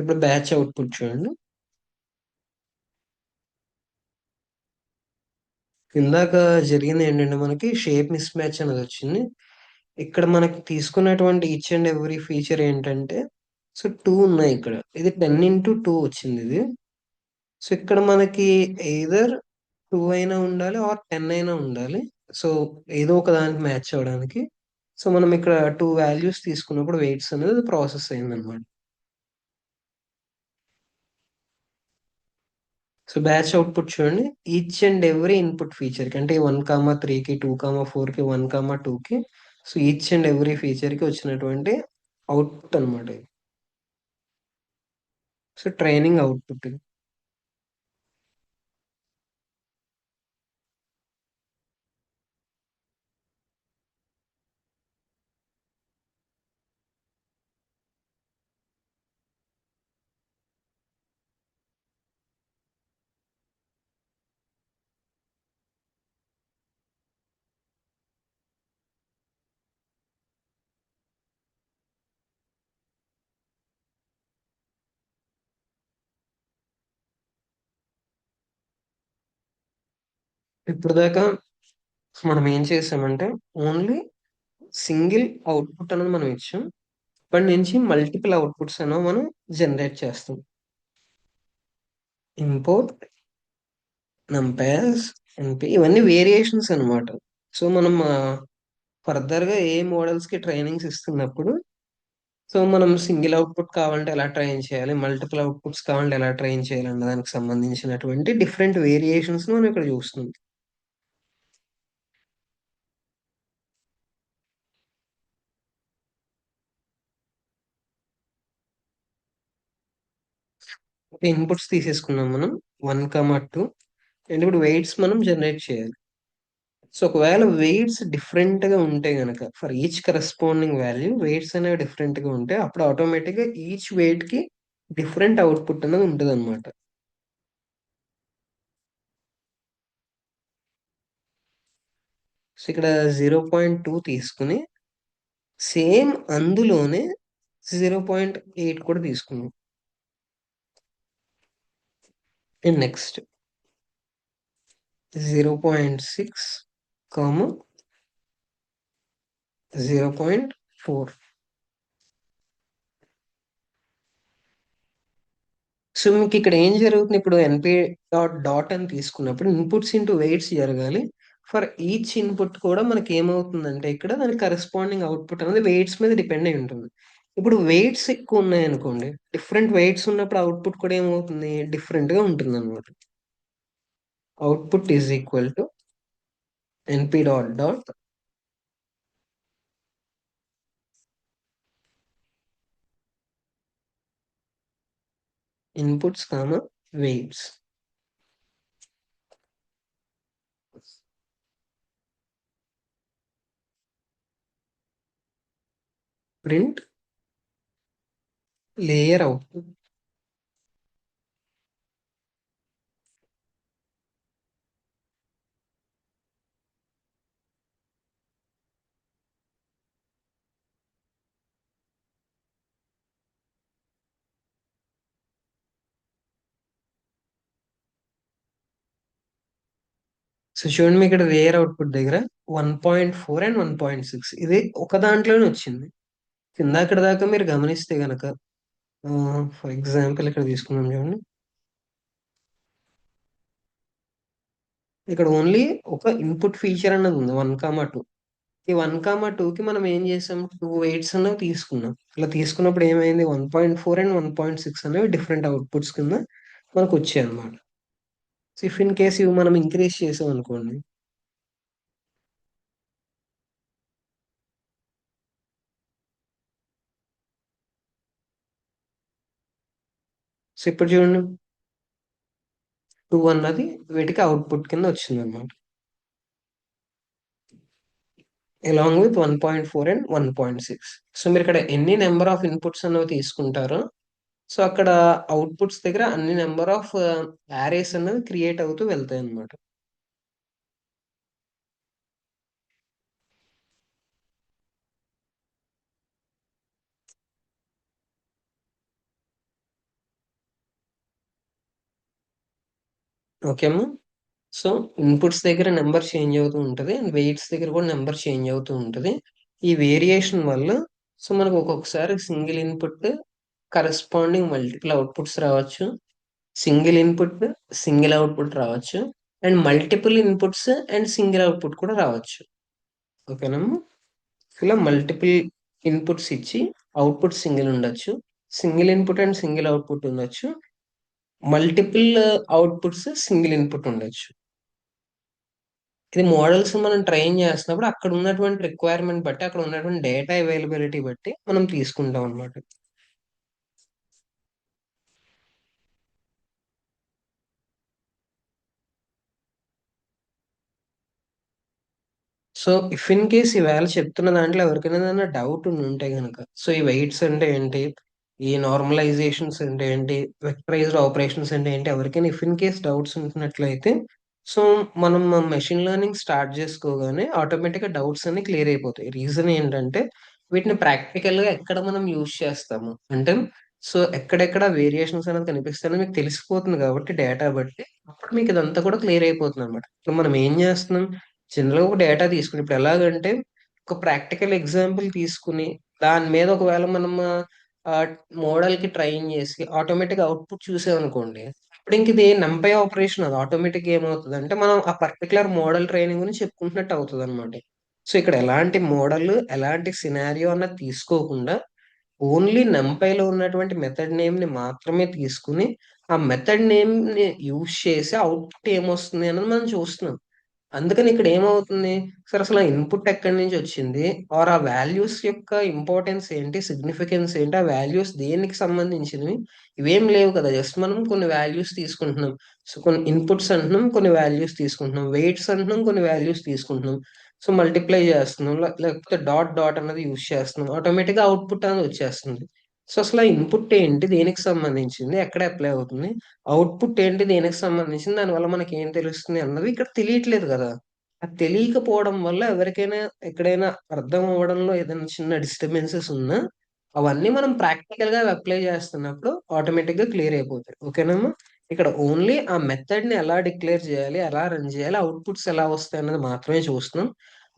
ఇప్పుడు బ్యాచ్ అవుట్పుట్ చూడండి. ఇందాక జరిగింది ఏంటంటే మనకి షేప్ మిస్ మ్యాచ్ అనేది వచ్చింది. ఇక్కడ మనకి తీసుకున్నటువంటి ఈచ్ అండ్ ఎవ్రీ ఫీచర్ ఏంటంటే సో 2 ఉన్నాయి ఇక్కడ. ఇది 10x2 వచ్చింది ఇది. సో ఇక్కడ మనకి ఎయిదర్ 2 అయినా ఉండాలి ఆర్ 10 అయినా ఉండాలి. సో ఏదో ఒక దానికి మ్యాచ్ అవ్వడానికి. సో మనం ఇక్కడ 2 వాల్యూస్ తీసుకున్నప్పుడు వెయిట్స్ అనేది ప్రాసెస్ అయిందనమాట. సో బ్యాచ్ అవుట్పుట్ చూడండి. Each and every input feature కి అంటే 1,3కి 2,4కి 1,2కి so each and every feature కి వచ్చినటువంటి అవుట్పుట్ అనమాట ఇది. సో ట్రైనింగ్ అవుట్పుట్ ఇది. ఇప్పుడు దాకా మనం ఏం చేసామంటే ఓన్లీ సింగిల్ అవుట్పుట్ అనేది మనం ఇచ్చాం. ఇప్పటి నుంచి మల్టిపుల్ అవుట్పుట్స్ అనేవి మనం జనరేట్ చేస్తాం. ఇంపోర్ట్ నంపాస్ ఎన్పి ఇవన్నీ వేరియేషన్స్ అన్నమాట. సో మనం ఫర్దర్ గా ఏ మోడల్స్ కి ట్రైనింగ్స్ ఇస్తున్నప్పుడు సో మనం సింగిల్ అవుట్పుట్ కావాలంటే ఎలా ట్రైన్ చేయాలి, మల్టిపుల్ అవుట్పుట్స్ కావాలంటే ఎలా ట్రైన్ చేయాలి అన్న దానికి సంబంధించినటువంటి డిఫరెంట్ వేరియేషన్స్ మనం ఇక్కడ చూస్తున్నాం. ఇన్పుట్స్ తీసేసుకున్నాం మనం 1,2 అండ్ ఇప్పుడు వెయిట్స్ మనం జనరేట్ చేయాలి. సో ఒకవేళ వెయిట్స్ డిఫరెంట్ గా ఉంటే గనక for each corresponding value weights అనేవి డిఫరెంట్ గా ఉంటే అప్పుడు ఆటోమేటిక్ గా ఈచ్ వెయిట్ కి డిఫరెంట్ అవుట్పుట్ అనేది ఉంటుంది అనమాట. సో ఇక్కడ 0.2 తీసుకుని సేమ్ అందులోనే 0.8 కూడా తీసుకున్నాం. And next 0.6 comma 0.4. సో మీకు ఇక్కడ ఏం జరుగుతుంది ఇప్పుడు ఎన్పి డాట్ డాట్ అని తీసుకున్నప్పుడు ఇన్పుట్స్ ఇంటూ వెయిట్స్ జరగాలి. ఫర్ ఈచ్ ఇన్పుట్ కూడా మనకి ఏమవుతుందంటే ఇక్కడ దానికి కరెస్పాండింగ్ అవుట్పుట్ అనేది వెయిట్స్ మీద డిపెండ్ అయి ఉంటుంది. ఇప్పుడు వెయిట్స్ ఎక్కువ ఉన్నాయి అనుకోండి, డిఫరెంట్ వెయిట్స్ ఉన్నప్పుడు అవుట్పుట్ కూడా ఏమవుతుంది డిఫరెంట్ గా ఉంటుంది అనమాట. Output is equal to NP dot dot inputs comma weights print layer output. So చూడండి మీ ఇక్కడ లేయర్ అవుట్పుట్ దగ్గర 1.4 అండ్ 1.6 ఇది ఒక దాంట్లోనే వచ్చింది. ఇందాకడ దాకా మీరు గమనిస్తే గనక ఫర్ ఎగ్జాంపుల్ ఇక్కడ తీసుకున్నాం చూడండి. ఇక్కడ ఓన్లీ ఒక ఇన్పుట్ ఫీచర్ అన్నది ఉంది 1,2. ఈ 1,2కి మనం ఏం చేసాం 2 వెయిట్స్ అనేవి తీసుకున్నాం. అలా తీసుకున్నప్పుడు ఏమైంది 1.4 అండ్ 1.6 అనేవి డిఫరెంట్ అవుట్పుట్స్ కింద మనకు వచ్చాయి అనమాట. సో ఇఫ్ ఇన్ కేస్ ఇవి మనం ఇంక్రీజ్ చేసాం అనుకోండి, సో ఇప్పుడు చూడండి, 2 అన్నది వీటికి అవుట్పుట్ కింద వచ్చింది అనమాట. Along with 1.4 and 1.6. సో మీరు ఇక్కడ ఎన్ని నెంబర్ ఆఫ్ ఇన్పుట్స్ అనేవి తీసుకుంటారో, సో అక్కడ అవుట్పుట్స్ దగ్గర అన్ని నెంబర్ ఆఫ్ యారేస్ అనేవి క్రియేట్ అవుతూ వెళ్తాయి అనమాట. ఓకేమా. సో ఇన్పుట్స్ దగ్గర నెంబర్ చేంజ్ అవుతూ ఉంటుంది అండ్ వెయిట్స్ దగ్గర కూడా నెంబర్ చేంజ్ అవుతూ ఉంటుంది. ఈ వేరియేషన్ వల్ల సో మనకు ఒక్కొక్కసారి single input corresponding multiple outputs రావచ్చు, సింగిల్ ఇన్పుట్ సింగిల్ అవుట్పుట్ రావచ్చు, and multiple inputs and single output కూడా రావచ్చు. ఓకేనమ్మా. ఇలా మల్టిపుల్ ఇన్పుట్స్ ఇచ్చి అవుట్పుట్ సింగిల్ ఉండొచ్చు, single input and single output ఉండొచ్చు, మల్టిపుల్ అవుట్పుట్స్ సింగిల్ ఇన్పుట్ ఉండొచ్చు. ఇది మోడల్స్ మనం ట్రైన్ చేస్తున్నప్పుడు అక్కడ ఉన్నటువంటి రిక్వైర్మెంట్ బట్టి, అక్కడ ఉన్నటువంటి డేటా అవైలబిలిటీ బట్టి మనం తీసుకుంటాం అనమాట. సో ఇఫ్ ఇన్ కేస్ ఈవేళ చెప్తున్న దాంట్లో ఎవరికైనా ఏదైనా డౌట్ ఉంటే గనక, సో ఈ వెయిట్స్ అంటే ఏంటి, ఈ నార్మలైజేషన్స్ అంటే ఏంటి, వెక్టరైజ్డ్ ఆపరేషన్స్ అంటే ఏంటి, ఎవరికైనా ఇఫ్ ఇన్ కేస్ డౌట్స్ ఉంటున్నట్లయితే, సో మనం మెషిన్ లెర్నింగ్ స్టార్ట్ చేసుకోగానే ఆటోమేటిక్గా డౌట్స్ అన్ని క్లియర్ అయిపోతాయి. రీజన్ ఏంటంటే వీటిని ప్రాక్టికల్ గా ఎక్కడ మనం యూజ్ చేస్తాము అంటే, సో ఎక్కడెక్కడ వేరియేషన్స్ అనేది కనిపిస్తాయని మీకు తెలిసిపోతుంది కాబట్టి డేటా బట్టి, అప్పుడు మీకు ఇదంతా కూడా క్లియర్ అయిపోతుంది అనమాట. ఇప్పుడు మనం ఏం చేస్తున్నాం, జనరల్‌గా ఒక డేటా తీసుకొని ఇప్పుడు ఎలాగంటే, ఒక ప్రాక్టికల్ ఎగ్జాంపుల్ తీసుకొని, దాని మీద ఒకవేళ మనం ఆహ్, మోడల్‌కి ట్రైన్ చేసి ఆటోమేటిక్‌గా అవుట్‌పుట్ చూసామనుకోండి, ఇప్పుడు ఇంక ఇది నంపై ఆపరేషన్ అది ఆటోమేటిక్‌గా ఏమవుతదంటే, మనం ఆ పర్టిక్యులర్ మోడల్ ట్రైనింగ్ గురించి చెప్పుకుంటున్నట్టు అవుతదనమాట. సో, ఇక్కడ ఎలాంటి మోడల్, ఎలాంటి సినారియో అన్నది తీసుకోకుండా, ఓన్లీ నంపైలో ఉన్నటువంటి మెథడ్ నేమ్‌ని మాత్రమే తీసుకొని, ఆ మెథడ్ నేమ్‌ని యూజ్ చేసి అవుట్‌పుట్ ఏమొస్తుంది అన్నది మనం చూస్తున్నాం. అందుకని ఇక్కడ ఏమవుతుంది? సరే అసలు ఆ ఇన్‌పుట్ ఎక్కడి నుంచి వచ్చింది? ఆర్ ఆ వాల్యూస్ యొక్క ఇంపార్టెన్స్ ఏంటి? సిగ్నిఫికెన్స్ ఏంటి? ఆ వాల్యూస్ దేనికి సంబంధించినవి? ఇవేం లేవు కదా! జస్ట్ మనం కొన్ని వాల్యూస్ తీసుకుంటున్నాం. సో, కొన్ని ఇన్‌పుట్స్ అంటున్నాం, కొన్ని వాల్యూస్ తీసుకుంటున్నాం. వెయిట్స్ అంటున్నాం, కొన్ని వాల్యూస్ తీసుకుంటున్నాం. సో, మల్టిప్లై చేస్తున్నాం. లేకపోతే డాట్ డాట్ అన్నది యూజ్ చేస్తున్నాం. ఆటోమేటిక్‌గా అవుట్‌పుట్ అనేది వచ్చేస్తుంది. సో, అసలు ఆ ఇన్‌పుట్ ఏంటి? దేనికి సంబంధించింది? ఎక్కడ అప్లై అవుతుంది? అవుట్‌పుట్ ఏంటి? దేనికి సంబంధించింది? దానివల్ల మనకేం తెలుస్తుంది అన్నది ఇక్కడ తెలియట్లేదు గదా! అది తెలియకపోవడం వల్ల ఎవరికైనా ఎక్కడైనా అర్థం అవ్వడంలో ఏదైనా చిన్న డిస్టర్బెన్సెస్ ఉన్నా, అవన్నీ మనం ప్రాక్టికల్‌గా అవి అప్లై చేస్తున్నప్పుడు ఆటోమేటిక్‌గా క్లియర్ అయిపోతాయి. ఓకేనమ్మా? ఇక్కడ ఓన్లీ ఆ మెథడ్‌ని ఎలా డిక్లేర్ చేయాలి? ఎలా రన్ చేయాలి? అవుట్‌పుట్స్ ఎలా వస్తాయన్నది మాత్రమే చూస్తున్నాం.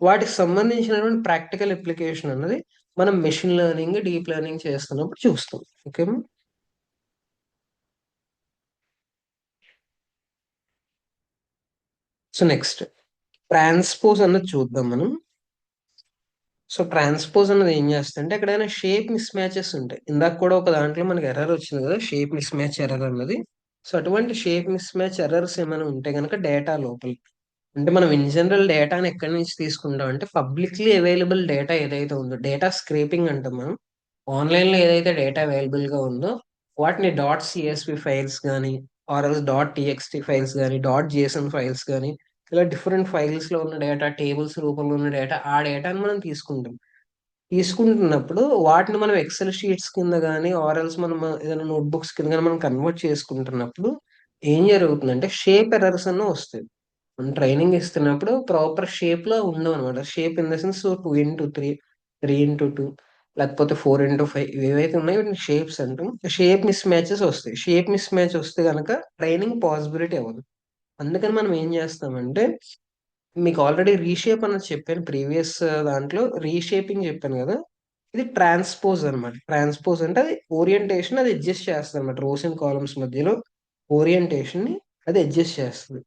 వాటికి సంబంధించినటువంటి ప్రాక్టికల్ అప్లికేషన్ అన్నది మనం మెషిన్ లెర్నింగ్, డీప్ లెర్నింగ్ చేస్తున్నప్పుడు చూస్తాం. ఓకేనా? సో నెక్స్ట్ ట్రాన్స్‌పోజ్ అన్నది చూద్దాం మనం. సో ట్రాన్స్‌పోజ్ అన్నది ఏం చేస్తదంటే ఎక్కడైనా షేప్ మిస్ మ్యాచెస్ ఉంటాయి. ఇందాక కూడా ఒక దాంట్లో మనకి ఎర్రర్ వచ్చింది కదా! షేప్ మిస్ మ్యాచ్ ఎర్రర్ అన్నది. సో అటువంటి షేప్ మిస్ మ్యాచ్ ఎర్రర్స్ ఏమైనా ఉంటే గనక డేటా లోపల, అంటే మనం ఇన్ జనరల్ డేటాని ఎక్కడి నుంచి తీసుకుంటాం అంటే పబ్లిక్‌లీ అవైలబుల్ డేటా ఏదైతే ఉందో, డేటా స్క్రేపింగ్ అంటాం మనం. ఆన్‌లైన్‌లో ఏదైతే డేటా అవైలబుల్‌గా ఉందో వాటిని డాట్ సీఎస్‌వి ఫైల్స్ గానీ, or else dot TXT files గానీ, డాట్ జేసన్ ఫైల్స్ గానీ, ఇలా డిఫరెంట్ ఫైల్స్‌లో ఉన్న డేటా, టేబుల్స్ రూపంలో ఉన్న డేటా, ఆ డేటాని మనం తీసుకుంటాం. తీసుకుంటున్నప్పుడు వాటిని మనం ఎక్సెల్ షీట్స్ కింద గానీ, ఆర్ ఎల్స్ మనం ఏదైనా నోట్‌బుక్స్ కింద గానీ మనం కన్వర్ట్ చేసుకుంటున్నప్పుడు ఏం జరుగుతుందంటే షేప్ ఎర్రర్స్ అన్న వస్తాయి. మనం ట్రైనింగ్ ఇస్తున్నప్పుడు ప్రాపర్ షేప్‌లో ఉండవనమాట. Shape in the sense 2 into 3, 3 into 2 లేకపోతే 4 ఇంటూ 5 ఇవేవైతే ఉన్నాయో వీటిని షేప్స్ అంటాం. షేప్ మిస్ మ్యాచెస్ వస్తాయి. షేప్ మిస్ మ్యాచ్ వస్తే గనక ట్రైనింగ్ పాసిబిలిటీ అవ్వదు. అందుకని మనం ఏం చేస్తామంటే, మీకు ఆల్రెడీ రీషేప్ అన్నది చెప్పాను ప్రీవియస్ దాంట్లో రీషేపింగ్ చెప్పాను గదా! ఇది ట్రాన్స్‌పోజ్ అనమాట. ట్రాన్స్‌పోజ్ అంటే అది ఓరియంటేషన్ అది అడ్జస్ట్ చేస్తదనమాట. రోస్ అండ్ కాలమ్న్స్ మధ్యలో ఓరియంటేషన్‌ని అది అడ్జస్ట్ చేస్తది.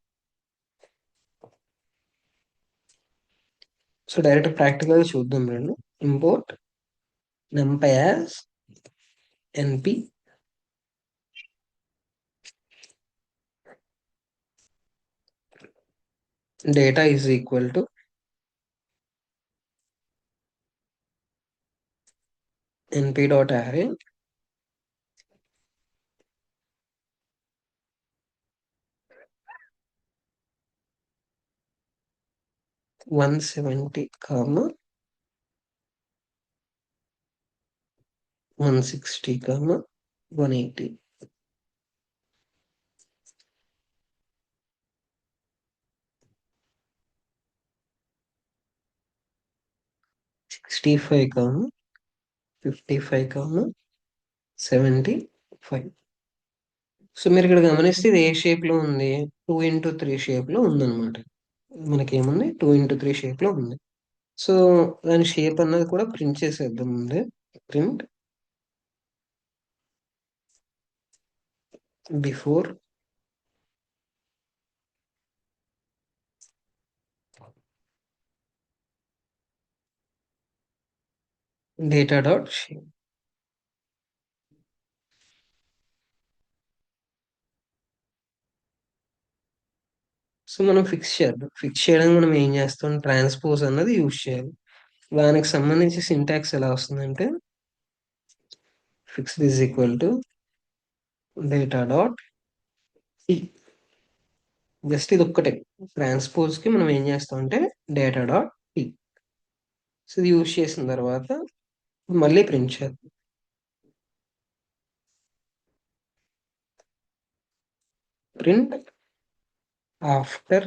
సో, డైరెక్ట్ ప్రాక్టికల్‌గా చూద్దాం రండి. Import numpy as np data is equal to np dot array 170, 160, 180. 65, 55, 75. So మీరు ఇక్కడ గమనిస్తే ఇది ఏ షేప్ లో ఉంది? 2x3 షేప్ లో ఉందన్నమాట. మనకేముంది? 2x3 షేప్ లో ఉంది. సో దాని షేప్ అన్నది కూడా ప్రింట్ చేసేద్దాం ముందే. Print before data dot shape. So మనం ఫిక్స్ చేద్దాం. ఫిక్స్ చేయడానికి మనం ఏం చేస్తాం? ట్రాన్స్పోజ్ అన్నది యూజ్ చేయాలి. దానికి సంబంధించి సింటాక్స్ ఎలా వస్తుందంటే fix is equal to data dot just ఇది ఒక్కటే. ట్రాన్స్పోజ్ కి మనం ఏం చేస్తాం అంటే డేటా డాట్ పి. సో ఇది యూజ్ చేసిన తర్వాత మళ్ళీ ప్రింట్ చేద్దాం. Print after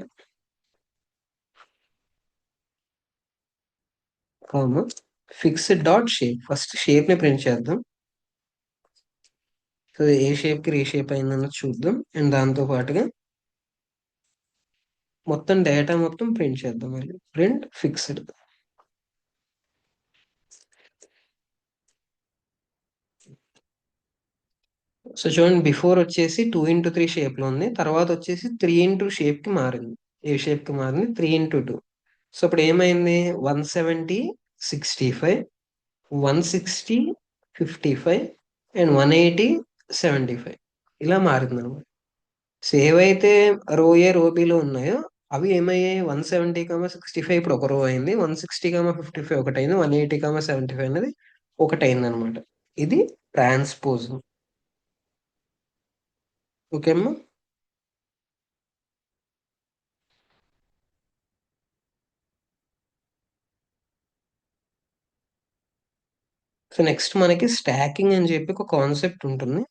comma fixed dot shape. First shape ని ప్రింట్ చేద్దాం. సో ఏ షేప్ కి రీషేప్ అయిందన్నది చూద్దాం. అండ్ దాంతో పాటుగా మొత్తం డేటా మొత్తం ప్రింట్ చేద్దాం. మళ్ళీ ప్రింట్ ఫిక్స్డ్. సో చూడండి, బిఫోర్ వచ్చేసి 2x3 షేప్ లో ఉంది. తర్వాత వచ్చేసి 3x షేప్ కి మారింది. ఏ షేప్ కి మారింది? 3x2. సో ఇప్పుడు ఏమైంది? 170, 65, 160, 55 అండ్ 180, 75 ఇలా మారింది అనమాట. సో ఏవైతే రో ఏ రో బిలో ఉన్నాయో అవి ఏమయ్యాయి? 170, 65 ఇప్పుడు ఒక రో అయింది. 160, 55 ఒకటైంది. 180, 75 అనేది ఒకటైంది అనమాట. ఇది ట్రాన్స్పోజ్. ఓకే అమ్మా. సో నెక్స్ట్ మనకి స్టాకింగ్ అని చెప్పి ఒక కాన్సెప్ట్ ఉంటుంది.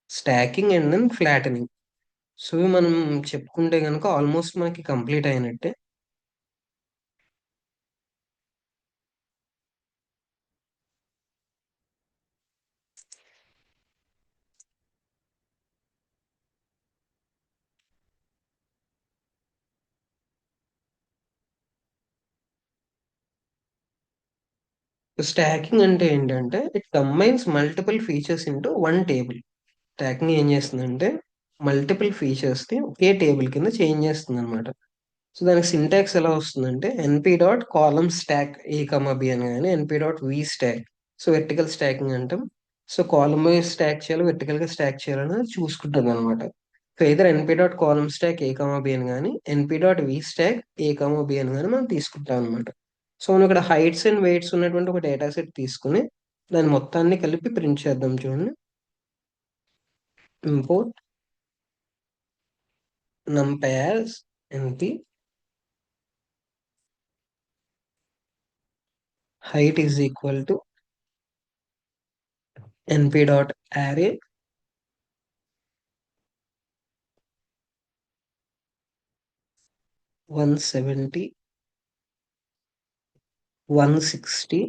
Stacking and then flattening. So ఇవి మనం చెప్పుకుంటే కనుక ఆల్మోస్ట్ మనకి కంప్లీట్ అయినట్టే. స్టాకింగ్ అంటే ఏంటంటే it combines multiple features into one table. Stacking ఏం చేస్తుందంటే మల్టిపుల్ ఫీచర్స్ ని ఒకే టేబుల్ కింద చేంజ్ చేస్తుంది అనమాట. సో దానికి సింటాక్స్ ఎలా వస్తుందంటే NP dot column stack A comma B అని కానీ NP dot V stack. So vertical stacking అంటాం. సో కాలమ్ వైజ్ స్టాక్ చేయాలి, వెర్టికల్ గా స్టాక్ చేయాలని చూసుకుంటుంది అనమాట. So either NP dot column stack A comma B అని కానీ NP dot V stack A comma B అని కానీ మనం తీసుకుంటాం అనమాట. సో మనం ఇక్కడ హైట్స్ అండ్ వెయిట్స్ ఉన్నటువంటి ఒక డేటా సెట్ తీసుకుని దాని మొత్తాన్ని కలిపి ప్రింట్ చేద్దాం. చూడండి, import numpy as np height is equal to np dot array 170, 160,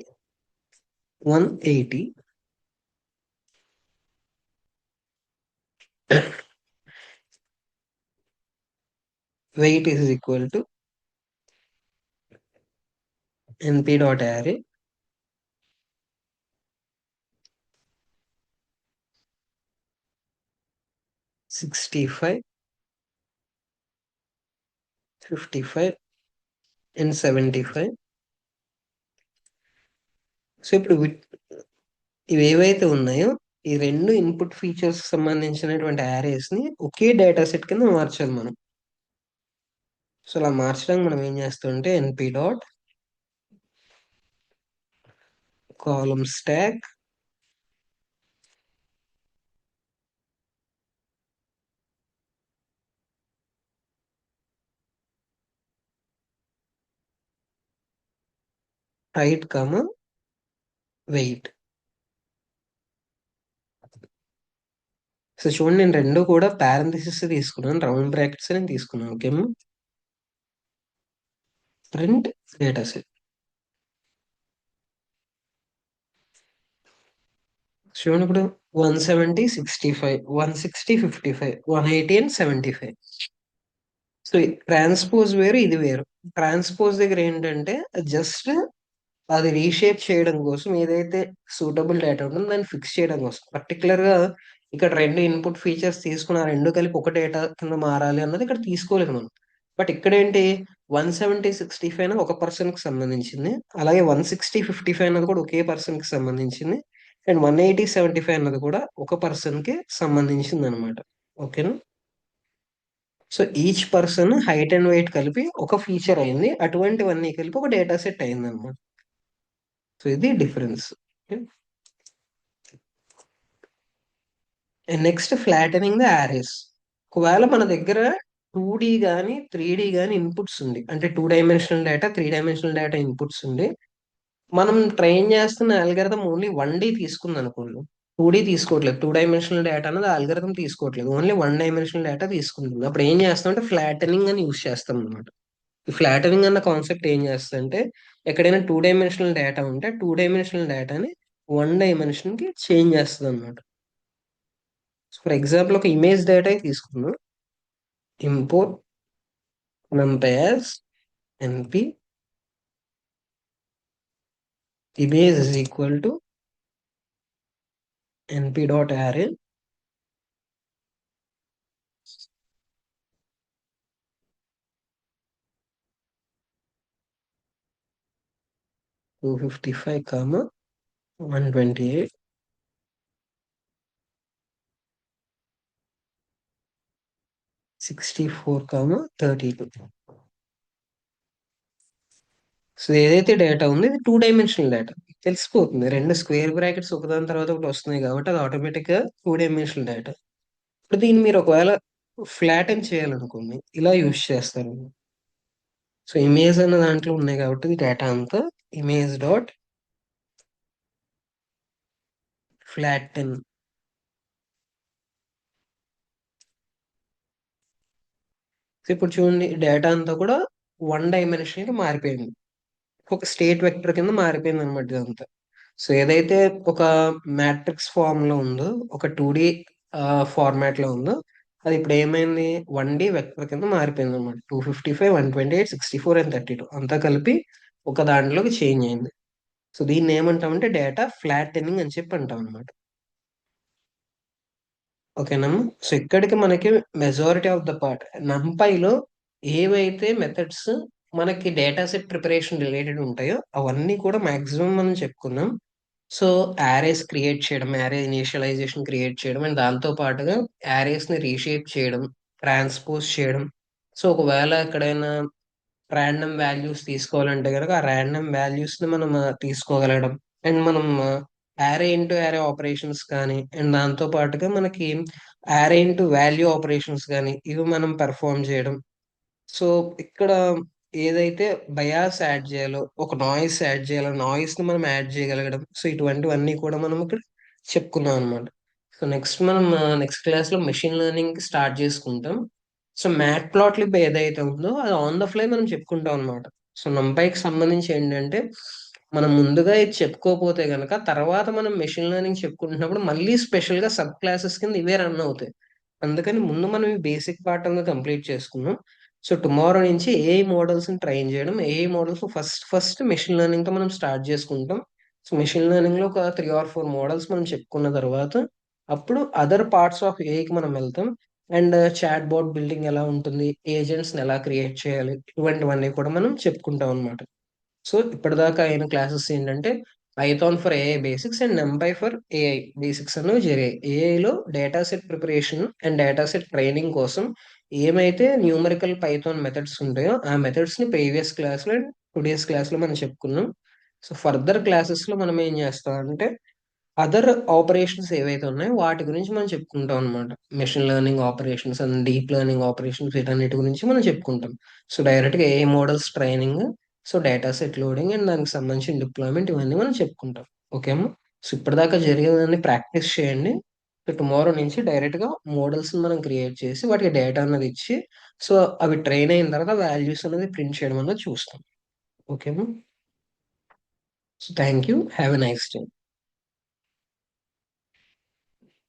180. Weight is equal to np dot array 65, 55 and 75. So ఇప్పుడు ఇవి ఏవైతే ఉన్నాయో ఈ రెండు ఇన్పుట్ ఫీచర్స్ సంబంధించినటువంటి యారేస్ ని ఒకే డేటా సెట్ కింద మార్చాలి మనం. సో అలా మార్చడానికి మనం ఏం చేస్తామంటే NP dot column stack height comma weight. So చూడండి, నేను రెండు కూడా పారెంథసిస్ తీసుకున్నాను, రౌండ్ బ్రాకెట్స్ నేను తీసుకున్నాను. Okay, print data set. చూడండి ఇప్పుడు 170 65, 160 55, 180 అండ్ 75. సో ట్రాన్స్పోజ్ వేరు, ఇది వేరు. ట్రాన్స్పోజ్ దగ్గర ఏంటంటే జస్ట్ అది రీషేప్ చేయడం కోసం, ఏదైతే సూటబుల్ డేటా ఉంటుందో దాన్ని ఫిక్స్ చేయడం కోసం. పర్టికులర్ గా ఇక్కడ రెండు ఇన్పుట్ ఫీచర్స్ తీసుకుని ఆ రెండు కలిపి ఒక డేటా కింద మారాలి అన్నది ఇక్కడ తీసుకోలేదు మనం. బట్ ఇక్కడ ఏంటి, 170 65 అనేది ఒక పర్సన్ కి సంబంధించింది, అలాగే 160 55 అన్నది కూడా ఒకే పర్సన్ కి సంబంధించింది, అండ్ 180 75 అన్నది కూడా ఒక పర్సన్ కి సంబంధించింది అనమాట. ఓకేనా. So each person height and weight కలిపి ఒక ఫీచర్ అయింది, అటువంటివన్నీ కలిపి ఒక డేటా సెట్ అయింది అనమాట. సో ఇది difference. Next flattening the arrays. ఒకవేళ మన దగ్గర 2D కానీ 3D కానీ ఇన్పుట్స్ ఉంది, అంటే 2 dimensional data 3 dimensional data inputs ఉంది, మనం ట్రైన్ చేస్తున్న అల్గరిథం ఓన్లీ 1D తీసుకుంది అనుకోండి, 2D తీసుకోవట్లేదు, 2 డైమెన్షనల్ డేటా అనేది అల్గరిథం తీసుకోవట్లేదు, ఓన్లీ 1 డైమెన్షనల్ డేటా తీసుకుంటుంది. అప్పుడు ఏం చేస్తాం అంటే ఫ్లాటనింగ్ అని యూస్ చేస్తాం అనమాట. ఈ ఫ్లాటనింగ్ అన్న కాన్సెప్ట్ ఏం చేస్తుందంటే, ఎక్కడైనా 2 డైమెన్షనల్ డేటా ఉంటే 2 డైమెన్షనల్ డేటాని 1 డైమెన్షన్ కి చేంజ్ చేస్తుంది అనమాట. ఫర్ ఎగ్జాంపుల్ ఒక ఇమేజ్ డేటా తీసుకుందాం. Import numpy as np image is equal to np dot array 255 comma 128 64 comma 32. So ఏదైతే డేటా ఉంది ఇది 2 డైమెన్షనల్ డేటా, తెలిసిపోతుంది, రెండు స్క్వేర్ బ్రాకెట్స్ ఒకదాని తర్వాత ఒకటి వస్తున్నాయి కాబట్టి అది ఆటోమేటిక్ గా 2 డైమెన్షనల్ డేటా. ఇప్పుడు దీన్ని మీరు ఒకవేళ ఫ్లాటెన్ చేయాలనుకోండి, ఇలా యూజ్ చేస్తారు. సో ఇమేజ్ అన్న దాంట్లో ఉన్నాయి కాబట్టి డేటా అంతా ఇమేజ్ డాట్ ఫ్లాటెన్. సో ఇప్పుడు చూడండి, డేటా అంతా కూడా 1 డైమెన్షన్ కి మారిపోయింది, ఒక స్టేట్ వెక్టర్ కింద మారిపోయింది అనమాట ఇదంతా. సో ఏదైతే ఒక మ్యాట్రిక్స్ ఫామ్ లో ఉందో, ఒక 2D ఫార్మాట్ లో ఉందో, అది ఇప్పుడు ఏమైంది, 1D వెక్టర్ కింద మారిపోయింది అనమాట. 255 128 64 అండ్ 32 అంతా కలిపి ఒక దాంట్లోకి చేంజ్ అయింది. సో దీన్ని ఏమంటామంటే డేటా ఫ్లాటెనింగ్ అని చెప్పి అంటాం అనమాట. ఓకేనమ్మా. సో ఇక్కడికి మనకి మెజారిటీ ఆఫ్ ద పార్ట్ నంపైలో ఏవైతే మెథడ్స్ మనకి డేటా సెట్ ప్రిపరేషన్ రిలేటెడ్ ఉంటాయో అవన్నీ కూడా మాక్సిమం మనం చెప్పుకున్నాం. సో యారేస్ క్రియేట్ చేయడం, యారే ఇనిషియలైజేషన్ క్రియేట్ చేయడం, అండ్ దాంతో పాటుగా యారేస్ ని రీషేప్ చేయడం, ట్రాన్స్పోజ్ చేయడం. సో ఒకవేళ ఎక్కడైనా ర్యాండమ్ వాల్యూస్ తీసుకోవాలంటే కనుక ఆ ర్యాండమ్ వాల్యూస్ ని మనం తీసుకోగలగడం, అండ్ మనం యారే ఇంటూ యారే ఆపరేషన్స్ కానీ, అండ్ దాంతో పాటుగా మనకి యారే ఇంటూ వాల్యూ ఆపరేషన్స్ కానీ ఇవి మనం పెర్ఫామ్ చేయడం. సో ఇక్కడ ఏదైతే బయాస్ యాడ్ చేయాలో, ఒక నాయిస్ యాడ్ చేయాలో, నాయిస్ ని మనం యాడ్ చేయగలగడం. సో ఇటువంటివన్నీ కూడా మనం ఇక్కడ చెప్పుకున్నాం అనమాట. సో నెక్స్ట్ మనం నెక్స్ట్ క్లాస్ లో మెషిన్ లెర్నింగ్ స్టార్ట్ చేసుకుంటాం. సో మ్యాట్ ప్లాట్లిబ్ ఏదైతే ఉందో అది ఆన్ ద ఫ్లై మనం చెప్పుకుంటాం అనమాట. సో నంపైకి సంబంధించి ఏంటంటే, మనం ముందుగా ఇది చెప్పుకోకపోతే గనక తర్వాత మనం మెషిన్ లెర్నింగ్ చెప్పుకుంటున్నప్పుడు మళ్ళీ స్పెషల్ గా సబ్ క్లాసెస్ కింద ఇవే రన్ అవుతాయి. అందుకని ముందు మనం ఈ బేసిక్ పార్ట్ అంతా కంప్లీట్ చేసుకున్నాం. సో టుమారో నుంచి ఏఐ మోడల్స్ ని ట్రైన్ చేయడం, AI models first first machine learning తో మనం స్టార్ట్ చేసుకుంటాం. సో మెషిన్ లెర్నింగ్ లో ఒక 3 or 4 మోడల్స్ మనం చెప్పుకున్న తర్వాత అప్పుడు అదర్ పార్ట్స్ ఆఫ్ ఏఐకి మనం వెళ్తాం. అండ్ చాట్ బాట్ బిల్డింగ్ ఎలా ఉంటుంది, ఏజెంట్స్ ని ఎలా క్రియేట్ చేయాలి, ఇటువంటివన్నీ కూడా మనం చెప్పుకుంటాం అనమాట. సో ఇప్పటిదాకా అయిన క్లాసెస్ ఏంటంటే Python for AI basics and NumPy for AI basics అనేవి జరిగాయి. ఏఐలో data set preparation and data set training కోసం ఏమైతే న్యూమరికల్ పైథాన్ మెథడ్స్ ఉంటాయో ఆ మెథడ్స్ ని ప్రీవియస్ క్లాస్ లో అండ్ టుడేస్ క్లాస్ లో మనం చెప్పుకున్నాం. సో ఫర్దర్ క్లాసెస్ లో మనం ఏం చేస్తాం అంటే అదర్ ఆపరేషన్స్ ఏవైతే ఉన్నాయో వాటి గురించి మనం చెప్పుకుంటాం అనమాట. Machine learning operations and deep learning operations వీటన్నిటి గురించి మనం చెప్పుకుంటాం. సో డైరెక్ట్ గా ఏ models training so data set loading and దానికి సంబంధించిన డిప్లాయ్మెంట్ ఇవన్నీ మనం చెప్పుకుంటాం. ఓకేమా? సో ఇప్పటిదాకా జరిగేదాన్ని ప్రాక్టీస్ చేయండి. సో టుమారో నుంచి డైరెక్ట్గా మోడల్స్ మనం క్రియేట్ చేసి వాటికి డేటా అన్నది ఇచ్చి సో అవి ట్రైన్ అయిన తర్వాత వాల్యూస్ అనేది ప్రింట్ చేయడం అన్నది చూస్తాం. ఓకేమా? So thank you. Have a nice day.